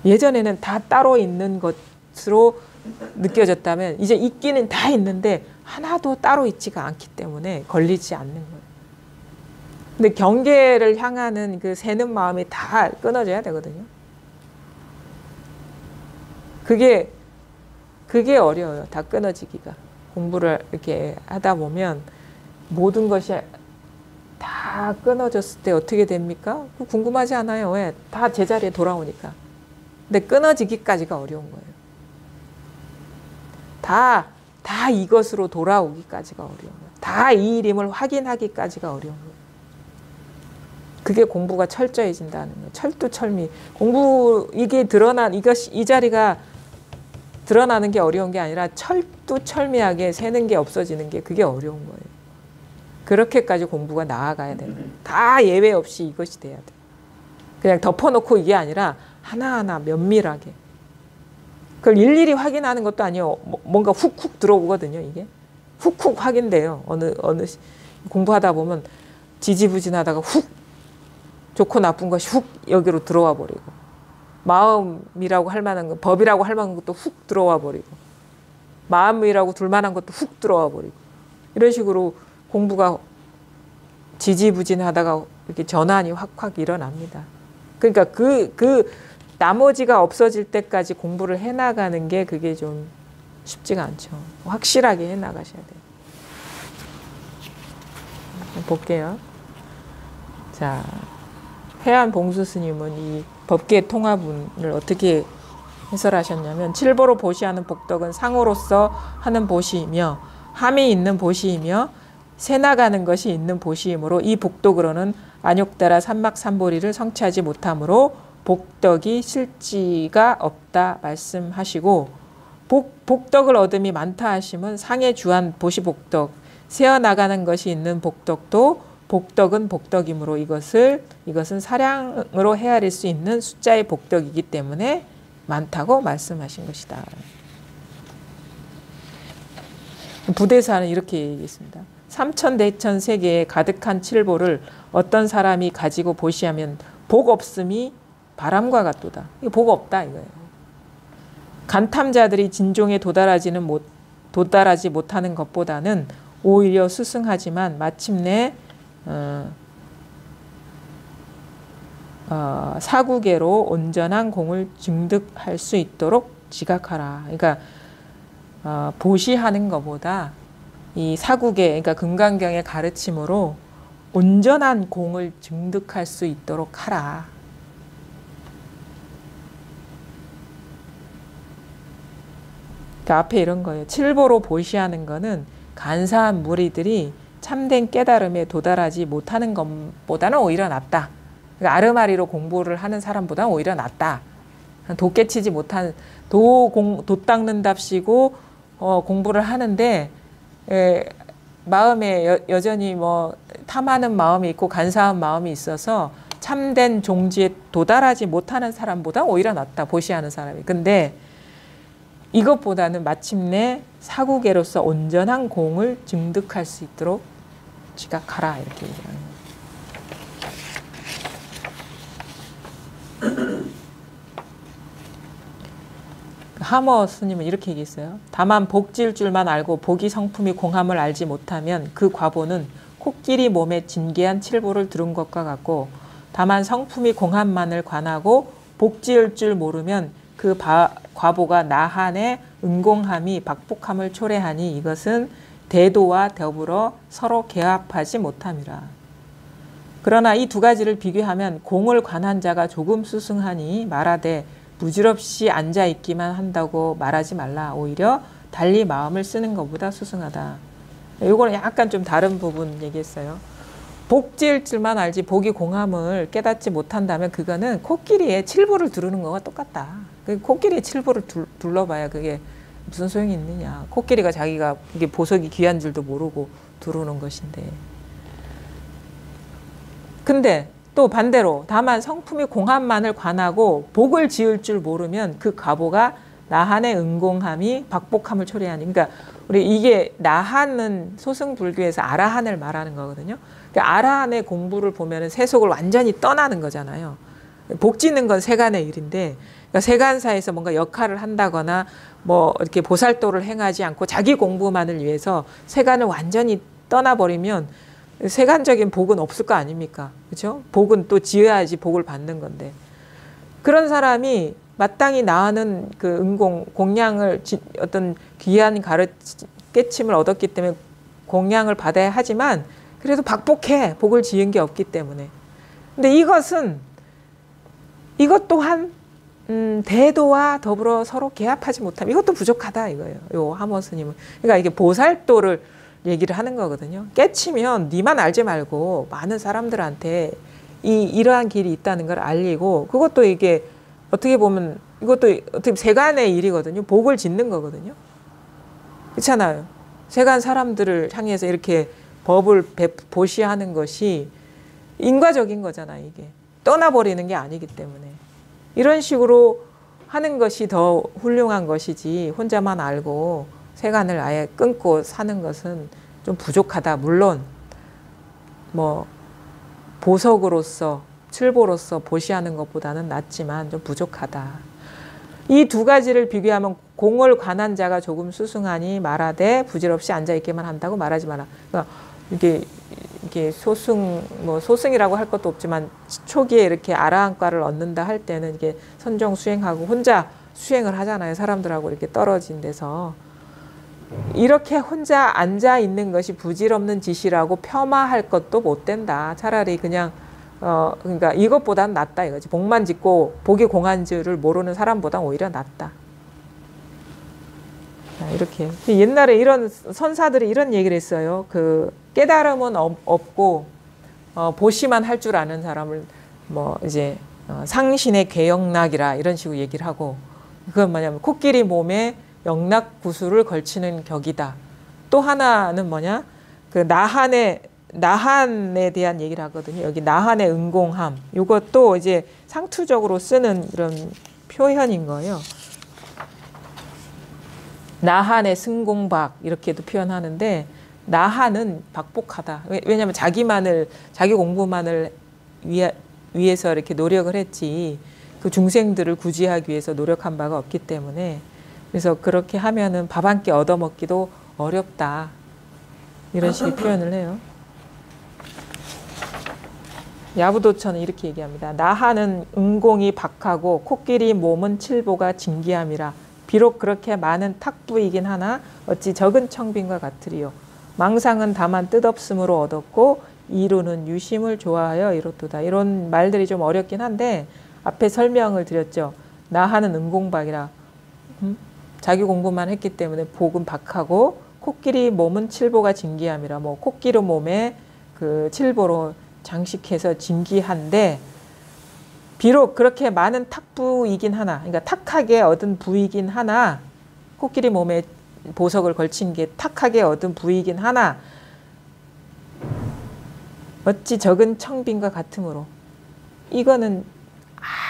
예전에는 다 따로 있는 것으로 느껴졌다면 이제 있기는 다 있는데 하나도 따로 있지가 않기 때문에 걸리지 않는 거예요. 근데 경계를 향하는 그 새는 마음이 다 끊어져야 되거든요. 그게 어려워요. 다 끊어지기가. 공부를 이렇게 하다 보면 모든 것이 다 끊어졌을 때 어떻게 됩니까? 궁금하지 않아요. 왜? 다 제자리에 돌아오니까. 근데 끊어지기까지가 어려운 거예요. 다 이것으로 돌아오기까지가 어려운 거예요. 다 이 일임을 확인하기까지가 어려운 거예요. 그게 공부가 철저해진다는 거예요. 철두철미. 이게 이 자리가 드러나는 게 어려운 게 아니라 철두철미하게 새는 게 없어지는 게 그게 어려운 거예요. 그렇게까지 공부가 나아가야 되는 거예요. 다 예외 없이 이것이 돼야 돼요. 그냥 덮어놓고 이게 아니라 하나하나 면밀하게. 그걸 일일이 확인하는 것도 아니에요. 뭔가 훅훅 들어오거든요. 이게 훅훅 확인돼요. 어느 공부하다 보면 지지부진하다가 훅 좋고 나쁜 것이 훅 여기로 들어와 버리고, 마음이라고 할 만한 것, 법이라고 할 만한 것도 훅 들어와 버리고, 마음이라고 둘 만한 것도 훅 들어와 버리고, 이런 식으로 공부가 지지부진하다가 이렇게 전환이 확확 일어납니다. 그러니까 그 나머지가 없어질 때까지 공부를 해나가는 게 그게 좀 쉽지가 않죠. 확실하게 해나가셔야 돼요. 볼게요. 자, 해안 봉수 스님은 이 법계 통화문을 어떻게 해설하셨냐면, 칠보로 보시하는 복덕은 상호로서 하는 보시이며 함이 있는 보시이며 새나가는 것이 있는 보시이므로 이 복덕으로는 안욕따라 삼막삼보리를 성취하지 못하므로 복덕이 실지가 없다 말씀하시고 복덕을 얻음이 많다 하시면 상해 주한 보시복덕 세어나가는 것이 있는 복덕도 복덕은 복덕이므로 이것은 사량으로 헤아릴 수 있는 숫자의 복덕이기 때문에 많다고 말씀하신 것이다. 부대사는 이렇게 얘기했습니다. 삼천대천 세계에 가득한 칠보를 어떤 사람이 가지고 보시하면 복 없음이 바람과 같도다. 이거 복 없다 이거예요. 간탐자들이 진종에 도달하지 못하는 것보다는 오히려 수승하지만 마침내 사구계로 온전한 공을 증득할 수 있도록 지각하라. 그러니까 보시하는 것보다 이 사구계, 그러니까 금강경의 가르침으로 온전한 공을 증득할 수 있도록 하라. 그러니까 앞에 이런 거예요. 칠보로 보시하는 거는 간사한 무리들이 참된 깨달음에 도달하지 못하는 것보다는 오히려 낫다. 그러니까 아르마리로 공부를 하는 사람보다는 오히려 낫다. 도 깨치지 못한 도 닦는답시고 공부를 하는데 마음에 여전히 뭐 탐하는 마음이 있고 간사한 마음이 있어서 참된 종지에 도달하지 못하는 사람보다 오히려 낫다. 보시하는 사람이. 근데 이것보다는 마침내 사구계로서 온전한 공을 증득할 수 있도록 지각하라 이렇게 얘기하는 거예요. 하머 스님은 이렇게 얘기했어요. 다만 복지일 줄만 알고 복이 성품이 공함을 알지 못하면 그 과보는 코끼리 몸에 진귀한 칠보를 두른 것과 같고 다만 성품이 공함만을 관하고 복지일 줄 모르면 그 과보가 나한의 은공함이 박복함을 초래하니 이것은 대도와 더불어 서로 개합하지 못함이라. 그러나 이 두 가지를 비교하면 공을 관한 자가 조금 수승하니 말하되 부질없이 앉아있기만 한다고 말하지 말라. 오히려 달리 마음을 쓰는 것보다 수승하다. 이거는 약간 좀 다른 부분 얘기했어요. 복지일 줄만 알지 복이 공함을 깨닫지 못한다면 그거는 코끼리의 칠보를 두르는 거와 똑같다. 코끼리의 칠보를 둘러봐야 그게 무슨 소용이 있느냐. 코끼리가 자기가 이게 보석이 귀한 줄도 모르고 두르는 것인데. 근데 또 반대로 다만 성품이 공함만을 관하고 복을 지을 줄 모르면 그 과보가 나한의 은공함이 박복함을 초래하니. 그러니까 우리 이게 나한은 소승불교에서 아라한을 말하는 거거든요. 그러니까 아라한의 공부를 보면은 세속을 완전히 떠나는 거잖아요. 복 짓는 건 세간의 일인데, 그러니까 세간사에서 뭔가 역할을 한다거나 뭐 이렇게 보살도를 행하지 않고 자기 공부만을 위해서 세간을 완전히 떠나버리면 세간적인 복은 없을 거 아닙니까? 그렇죠? 복은 또 지어야지 복을 받는 건데. 그런 사람이 마땅히 나하는 그 은공, 공양을 어떤 귀한 깨침을 얻었기 때문에 공양을 받아야 하지만 그래도 박복해. 복을 지은 게 없기 때문에. 근데 이것 또한 대도와 더불어 서로 개합하지 못함. 이것도 부족하다 이거예요. 요 하머 스님은. 그러니까 이게 보살도를 얘기를 하는 거거든요. 깨치면 니만 알지 말고 많은 사람들한테 이러한 길이 있다는 걸 알리고, 그것도 이게 어떻게 보면 이것도 어떻게 세간의 일이거든요. 복을 짓는 거거든요. 그렇잖아요. 세간 사람들을 향해서 이렇게 법을 보시하는 것이 인과적인 거잖아요. 이게 떠나버리는 게 아니기 때문에 이런 식으로 하는 것이 더 훌륭한 것이지, 혼자만 알고 세간을 아예 끊고 사는 것은 좀 부족하다. 물론 뭐 보석으로서 칠보로서 보시하는 것보다는 낫지만 좀 부족하다. 이 두 가지를 비교하면 공을 관한 자가 조금 수승하니 말하되 부질없이 앉아있기만 한다고 말하지 마라. 그러니까 이게 소승이라고 할 것도 없지만 초기에 이렇게 아라한과를 얻는다 할 때는 이게 선정 수행하고 혼자 수행을 하잖아요. 사람들하고 이렇게 떨어진 데서. 이렇게 혼자 앉아 있는 것이 부질없는 짓이라고 폄하할 것도 못 된다. 차라리 그냥 그러니까 이것보다는 낫다 이거지. 복만 짓고 복이 공한 줄을 모르는 사람보다 오히려 낫다. 이렇게. 옛날에 이런 선사들이 이런 얘기를 했어요. 그 깨달음은 없고 보시만 할 줄 아는 사람을 뭐 이제 상신의 괴영락이라 이런 식으로 얘기를 하고, 그건 뭐냐면 코끼리 몸에 영락구슬을 걸치는 격이다. 또 하나는 뭐냐, 그 나한에 대한 얘기를 하거든요. 여기 나한의 은공함, 이것도 이제 상투적으로 쓰는 이런 표현인 거예요. 나한의 승공박 이렇게도 표현하는데, 나한은 박복하다. 왜냐하면 자기 공부만을 위해서 이렇게 노력을 했지, 그 중생들을 구제하기 위해서 노력한 바가 없기 때문에, 그래서 그렇게 하면은 밥 한 끼 얻어먹기도 어렵다. 이런 식의 표현을 해요. 야부도처는 이렇게 얘기합니다. 나하는 은공이 박하고 코끼리 몸은 칠보가 진기함이라. 비록 그렇게 많은 탁부이긴 하나 어찌 적은 청빈과 같으리요. 망상은 다만 뜻없음으로 얻었고 이루는 유심을 좋아하여 이렇도다. 이런 말들이 좀 어렵긴 한데 앞에 설명을 드렸죠. 나하는 은공박이라. 자기 공부만 했기 때문에 복은 박하고 코끼리 몸은 칠보가 진기함이라. 뭐 코끼리 몸에 그 칠보로 장식해서 진기한데, 비록 그렇게 많은 탁부이긴 하나, 그러니까 탁하게 얻은 부이긴 하나, 코끼리 몸에 보석을 걸친 게 탁하게 얻은 부이긴 하나 어찌 적은 청빈과 같으므로, 이거는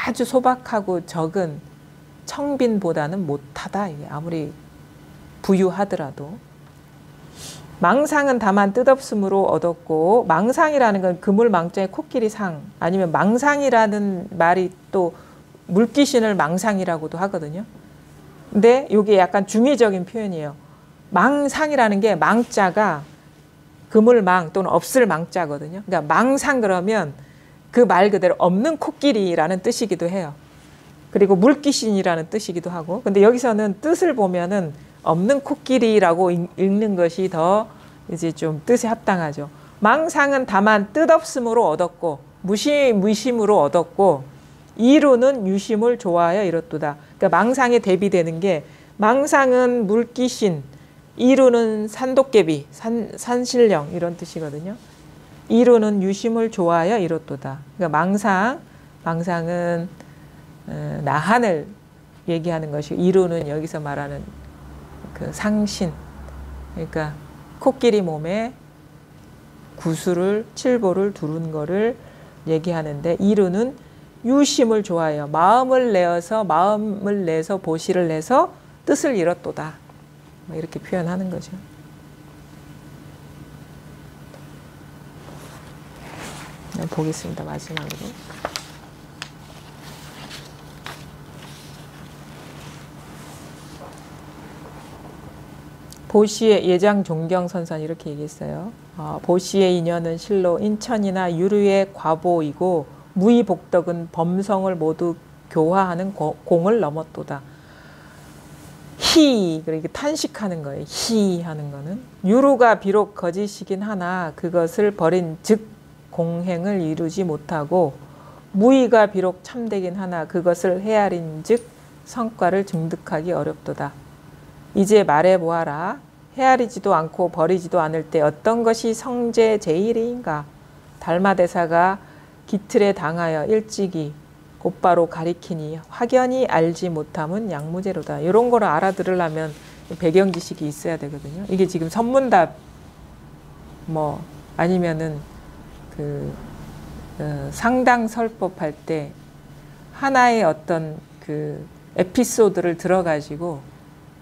아주 소박하고 적은 청빈보다는 못하다. 이게 아무리 부유하더라도. 망상은 다만 뜻없음으로 얻었고, 망상이라는 건 그물망자의 코끼리상, 아니면 망상이라는 말이 또 물귀신을 망상이라고도 하거든요. 근데 이게 약간 중의적인 표현이에요. 망상이라는 게 망자가 그물망 또는 없을 망자거든요. 그러니까 망상 그러면 그 말 그대로 없는 코끼리라는 뜻이기도 해요. 그리고 물귀신이라는 뜻이기도 하고. 근데 여기서는 뜻을 보면은 없는 코끼리라고 읽는 것이 더 이제 좀 뜻에 합당하죠. 망상은 다만 뜻없음으로 얻었고 무심으로 얻었고 이루는 유심을 좋아하여 이렇도다. 그러니까 망상에 대비되는 게, 망상은 물귀신, 이루는 산도깨비, 산신령 이런 뜻이거든요. 이루는 유심을 좋아하여 이렇도다. 그러니까 망상은 나한을 얘기하는 것이고, 이루는 여기서 말하는 그 상신, 그러니까 코끼리 몸에 구슬을 칠보를 두른 거를 얘기하는데, 이루는 유심을 좋아해요. 마음을 내서 보시를 내서 뜻을 이뤘도다. 이렇게 표현하는 거죠. 보겠습니다. 마지막으로. 보시의 예장 종경선선 이렇게 얘기했어요. 보시의 인연은 실로 인천이나 유류의 과보이고 무의복덕은 범성을 모두 교화하는 공을 넘었도다. 히, 그렇게 탄식하는 거예요. 히 하는 거는. 유루가 비록 거짓이긴 하나 그것을 버린 즉 공행을 이루지 못하고, 무의가 비록 참되긴 하나 그것을 헤아린 즉 성과를 증득하기 어렵도다. 이제 말해보아라. 헤아리지도 않고 버리지도 않을 때 어떤 것이 성제 제일인가? 달마대사가 기틀에 당하여 일찍이 곧바로 가리키니 확연히 알지 못함은 양무제로다. 이런 거를 알아들으려면 배경 지식이 있어야 되거든요. 이게 지금 선문답 뭐 아니면은 그 상당 설법 할 때 하나의 어떤 그 에피소드를 들어가지고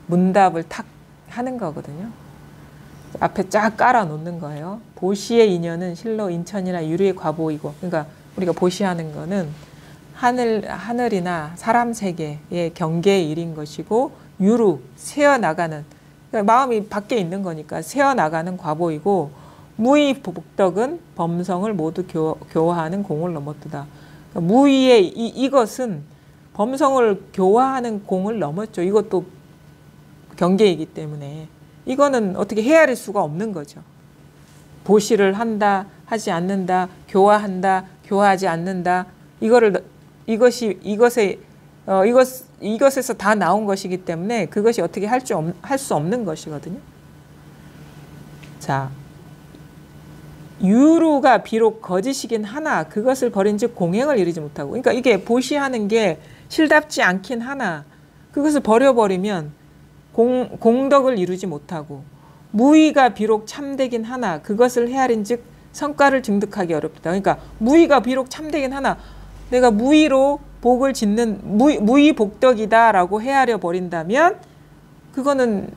문답을 탁 하는 거거든요. 앞에 쫙 깔아 놓는 거예요. 보시의 인연은 실로 인천이나 유류의 과보이고, 그러니까 우리가 보시하는 거는 하늘이나 사람 세계의 경계의 일인 것이고, 유루, 새어나가는, 그러니까 마음이 밖에 있는 거니까 새어나가는 과보이고, 무의복덕은 범성을 모두 교화하는 공을 넘었도다. 그러니까 무의의 이것은 범성을 교화하는 공을 넘었죠. 이것도 경계이기 때문에 이거는 어떻게 헤아릴 수가 없는 거죠. 보시를 한다, 하지 않는다, 교화한다, 교화하지 않는다. 이것에서 다 나온 것이기 때문에 그것이 어떻게 할 수 없는 것이거든요. 자, 유루가 비록 거짓이긴 하나 그것을 버린즉 공행을 이루지 못하고, 그러니까 이게 보시하는 게 실답지 않긴 하나 그것을 버려버리면 공덕을 이루지 못하고, 무의가 비록 참되긴 하나 그것을 헤아린즉 성과를 증득하기 어렵다. 그러니까 무의가 비록 참되긴 하나 내가 무의로 복을 짓는 무의 복덕이다라고 헤아려 버린다면 그거는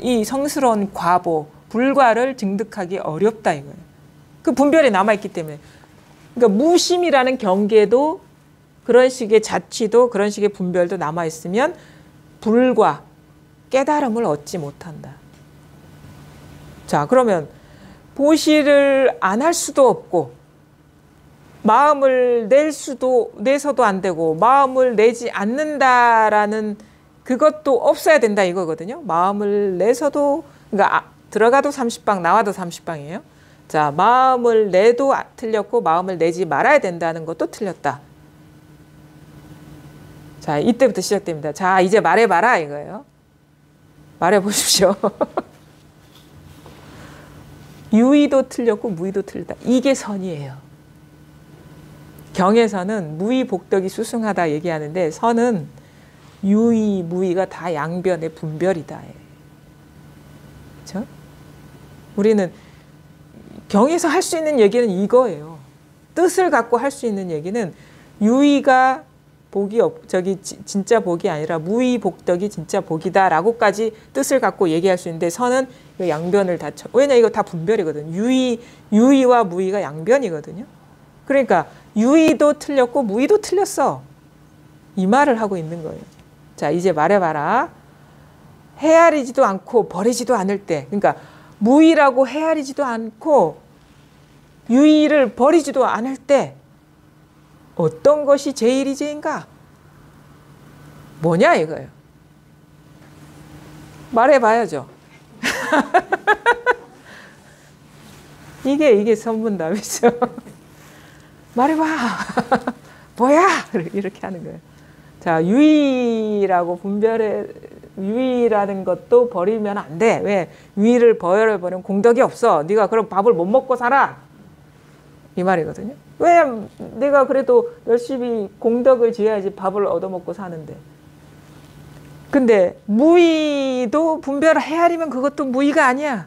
이 성스러운 과보 불과를 증득하기 어렵다 이거예요. 그 분별이 남아있기 때문에. 그러니까 무심이라는 경계도 그런 식의 자취도 그런 식의 분별도 남아있으면 불과 깨달음을 얻지 못한다. 자, 그러면 보시를 안 할 수도 없고 마음을 내서도 안 되고 마음을 내지 않는다라는 그것도 없어야 된다 이거거든요. 마음을 내서도, 그러니까 들어가도 30방 나와도 30방이에요. 자, 마음을 내도 틀렸고 마음을 내지 말아야 된다는 것도 틀렸다. 자, 이때부터 시작됩니다. 자, 이제 말해봐라 이거예요. 말해보십시오. 유의도 틀렸고 무의도 틀렸다. 이게 선이에요. 경에서는 무의 복덕이 수승하다 얘기하는데 선은 유의, 무의가 다 양변의 분별이다. 그렇죠? 우리는 경에서 할 수 있는 얘기는 이거예요. 뜻을 갖고 할 수 있는 얘기는 유의가 복이 진짜 복이 아니라 무의 복덕이 진짜 복이다라고까지 뜻을 갖고 얘기할 수 있는데, 선은 양변을 다 왜냐 이거 다 분별이거든요. 유의와 무의가 양변이거든요. 그러니까 유의도 틀렸고 무의도 틀렸어. 이 말을 하고 있는 거예요. 자, 이제 말해봐라. 헤아리지도 않고 버리지도 않을 때, 그러니까 무의라고 헤아리지도 않고 유의를 버리지도 않을 때 어떤 것이 제일이제인가? 뭐냐 이거예요. 말해봐야죠. 이게 선문답이죠. 말해봐. 뭐야? 이렇게 하는 거예요. 자, 유의라고 유의라는 것도 버리면 안 돼. 왜? 유의를 버려버리면 공덕이 없어. 네가 그럼 밥을 못 먹고 살아. 이 말이거든요. 왜? 내가 그래도 열심히 공덕을 지어야지 밥을 얻어먹고 사는데. 근데 무의도 분별을 헤아리면 그것도 무의가 아니야.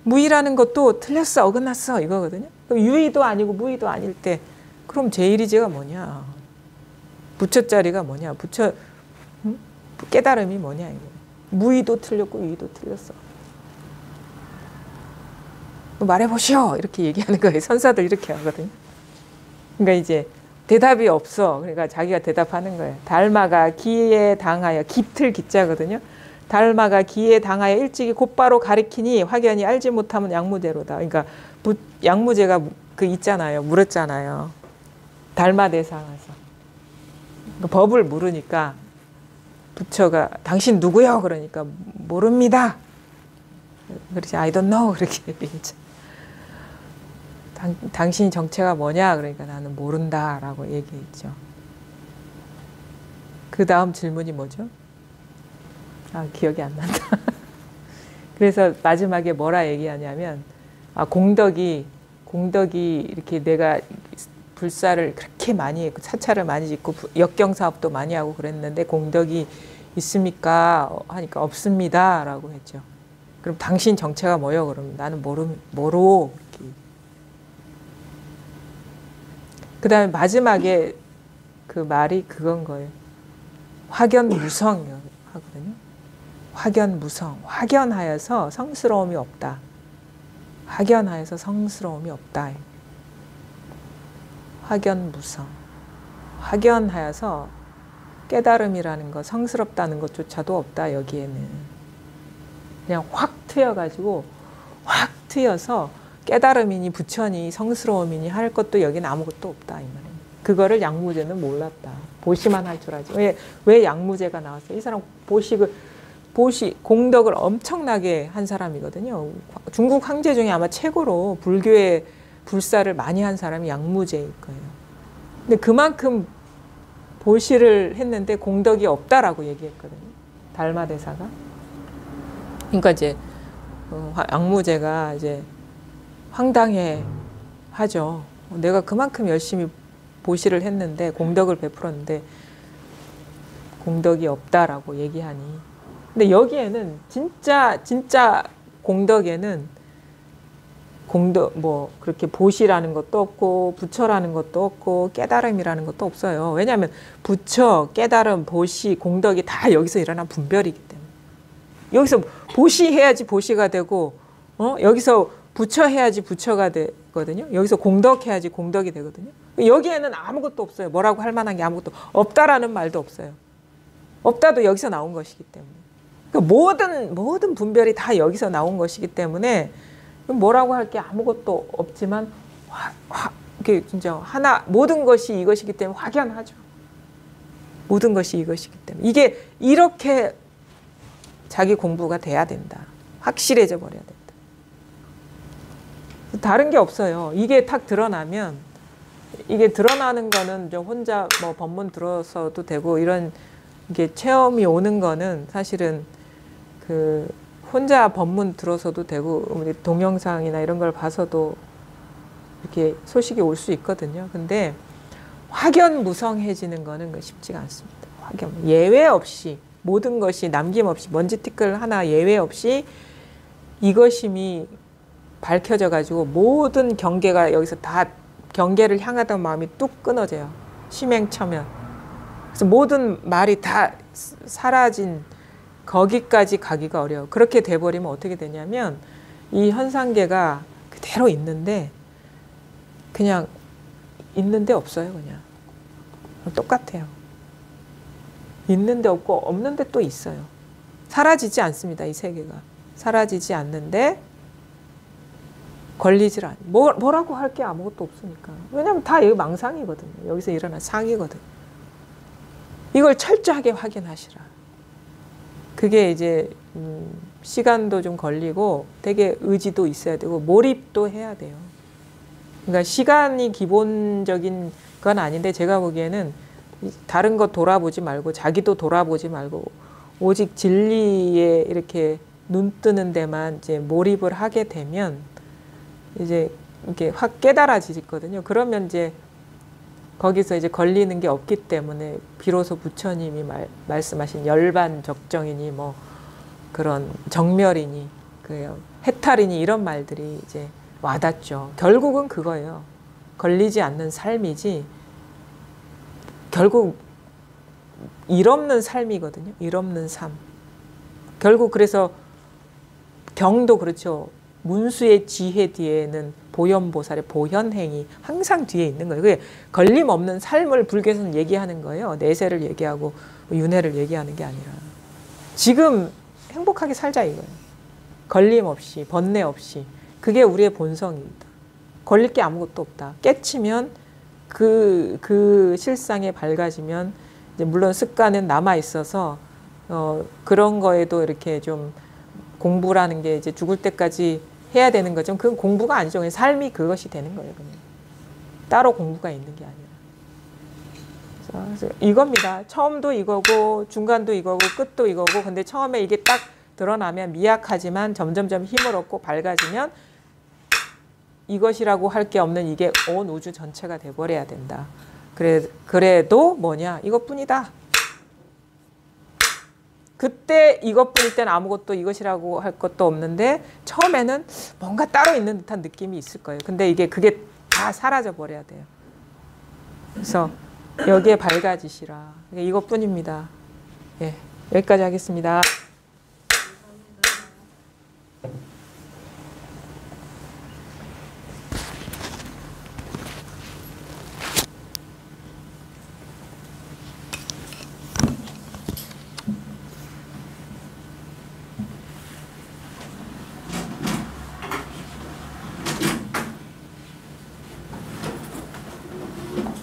무의라는 것도 틀렸어. 어긋났어. 이거거든요. 그럼 유의도 아니고 무의도 아닐 때 그럼 제1이제가 뭐냐. 부처자리가 뭐냐. 깨달음이 뭐냐. 이거. 무의도 틀렸고 유의도 틀렸어. 말해보시오. 이렇게 얘기하는 거예요. 선사들 이렇게 하거든요. 그러니까 이제 대답이 없어. 그러니까 자기가 대답하는 거예요. 달마가 기에 당하여, 기틀 기자거든요. 달마가 기에 당하여 일찍이 곧바로 가리키니 확연히 알지 못하면 양무제로다. 그러니까 양무제가 그 있잖아요. 물었잖아요. 달마대상에서. 그 법을 물으니까 부처가 당신 누구요? 그러니까 모릅니다. 그렇지, I don't know. 그렇게 얘기했죠. 당신 정체가 뭐냐? 그러니까 나는 모른다라고 얘기했죠. 그 다음 질문이 뭐죠? 아, 기억이 안 난다. 그래서 마지막에 뭐라 얘기하냐면, 공덕이 이렇게 내가 불사를 그렇게 많이 했고 사찰을 많이 짓고 역경 사업도 많이 하고 그랬는데 공덕이 있습니까? 하니까 없습니다라고 했죠. 그럼 당신 정체가 뭐요? 그럼 나는 모로. 그 다음에 마지막에 그 말이 그건 거예요. 확연무성 하거든요. 확연무성. 확연하여서 성스러움이 없다. 확연하여서 성스러움이 없다. 확연무성. 확연하여서 깨달음이라는 것, 성스럽다는 것조차도 없다. 여기에는. 그냥 확 트여가지고 확 트여서 깨달음이니 부처니 성스러움이니 할 것도 여기는 아무것도 없다. 이 말이에요. 그거를 양무제는 몰랐다. 보시만 할 줄 알지. 왜 양무제가 나왔어요? 이 사람 공덕을 엄청나게 한 사람이거든요. 중국 황제 중에 아마 최고로 불교의 불사를 많이 한 사람이 양무제일 거예요. 근데 그만큼 보시를 했는데 공덕이 없다라고 얘기했거든요. 달마대사가. 그러니까 이제 양무제가 이제 황당해 하죠. 내가 그만큼 열심히 보시를 했는데 공덕을 베풀었는데 공덕이 없다라고 얘기하니. 근데 여기에는 진짜 공덕에는 공덕 뭐 그렇게 보시라는 것도 없고 부처라는 것도 없고 깨달음이라는 것도 없어요. 왜냐하면 부처, 깨달음, 보시, 공덕이 다 여기서 일어난 분별이기 때문에. 여기서 보시해야지 보시가 되고 여기서 부처해야지 부처가 되거든요. 여기서 공덕해야지 공덕이 되거든요. 여기에는 아무것도 없어요. 뭐라고 할 만한 게 아무것도 없다라는 말도 없어요. 없다도 여기서 나온 것이기 때문에. 그러니까 모든 분별이 다 여기서 나온 것이기 때문에 뭐라고 할 게 아무것도 없지만 이게 진짜 하나 모든 것이 이것이기 때문에 확연하죠. 모든 것이 이것이기 때문에 이게 이렇게 자기 공부가 돼야 된다. 확실해져 버려야 된다. 다른 게 없어요. 이게 탁 드러나면 이게 드러나는 거는 좀 혼자 뭐 법문 들어서도 되고 이런 이게 체험이 오는 거는 사실은 그 혼자 법문 들어서도 되고 우리 동영상이나 이런 걸 봐서도 이렇게 소식이 올 수 있거든요. 근데 확연무성해지는 거는 쉽지가 않습니다. 확연 예외 없이 모든 것이 남김없이 먼지 티끌 하나 예외 없이 이것임이 밝혀져 가지고 모든 경계가 여기서 다 경계를 향하던 마음이 뚝 끊어져요. 심행처면. 그래서 모든 말이 다 사라진 거기까지 가기가 어려워. 그렇게 돼버리면 어떻게 되냐면 이 현상계가 그대로 있는데 그냥 있는데 없어요. 그냥 똑같아요. 있는데 없고 없는데 또 있어요. 사라지지 않습니다. 이 세계가. 사라지지 않는데 걸리질 않아요. 뭐라고 할 게 아무것도 없으니까. 왜냐하면 다 여기 망상이거든요. 여기서 일어난 상이거든요. 이걸 철저하게 확인하시라. 그게 이제 시간도 좀 걸리고 되게 의지도 있어야 되고 몰입도 해야 돼요. 그러니까 시간이 기본적인 건 아닌데 제가 보기에는 다른 것 돌아보지 말고 자기도 돌아보지 말고 오직 진리에 이렇게 눈 뜨는 데만 이제 몰입을 하게 되면 이제 이렇게 확 깨달아지거든요. 그러면 이제 거기서 이제 걸리는 게 없기 때문에 비로소 부처님이 말씀하신 열반적정이니 뭐 그런 정멸이니 그 해탈이니 이런 말들이 이제 와닿죠. 결국은 그거예요. 걸리지 않는 삶이지 결국 일 없는 삶이거든요. 일 없는 삶. 결국 그래서 경도 그렇죠. 문수의 지혜 뒤에는 보현보살의 보현행이 항상 뒤에 있는 거예요. 그게 걸림없는 삶을 불교에서는 얘기하는 거예요. 내세를 얘기하고 윤회를 얘기하는 게 아니라. 지금 행복하게 살자 이거예요. 걸림 없이, 번뇌 없이. 그게 우리의 본성입니다. 걸릴 게 아무것도 없다. 깨치면 그 실상에 밝아지면 이제 물론 습관은 남아 있어서 그런 거에도 이렇게 좀 공부라는 게 이제 죽을 때까지 해야 되는 거죠. 그건 공부가 아니죠. 그냥 삶이 그것이 되는 거예요. 그냥. 따로 공부가 있는 게 아니라. 그래서 이겁니다. 처음도 이거고 중간도 이거고 끝도 이거고 근데 처음에 이게 딱 드러나면 미약하지만 점점점 힘을 얻고 밝아지면 이것이라고 할 게 없는 이게 온 우주 전체가 돼버려야 된다. 그래도 뭐냐? 이것뿐이다. 그때 이것뿐일 때는 아무것도 이것이라고 할 것도 없는데 처음에는 뭔가 따로 있는 듯한 느낌이 있을 거예요. 근데 그게 다 사라져 버려야 돼요. 그래서 여기에 밝아지시라. 이것뿐입니다. 예, 여기까지 하겠습니다.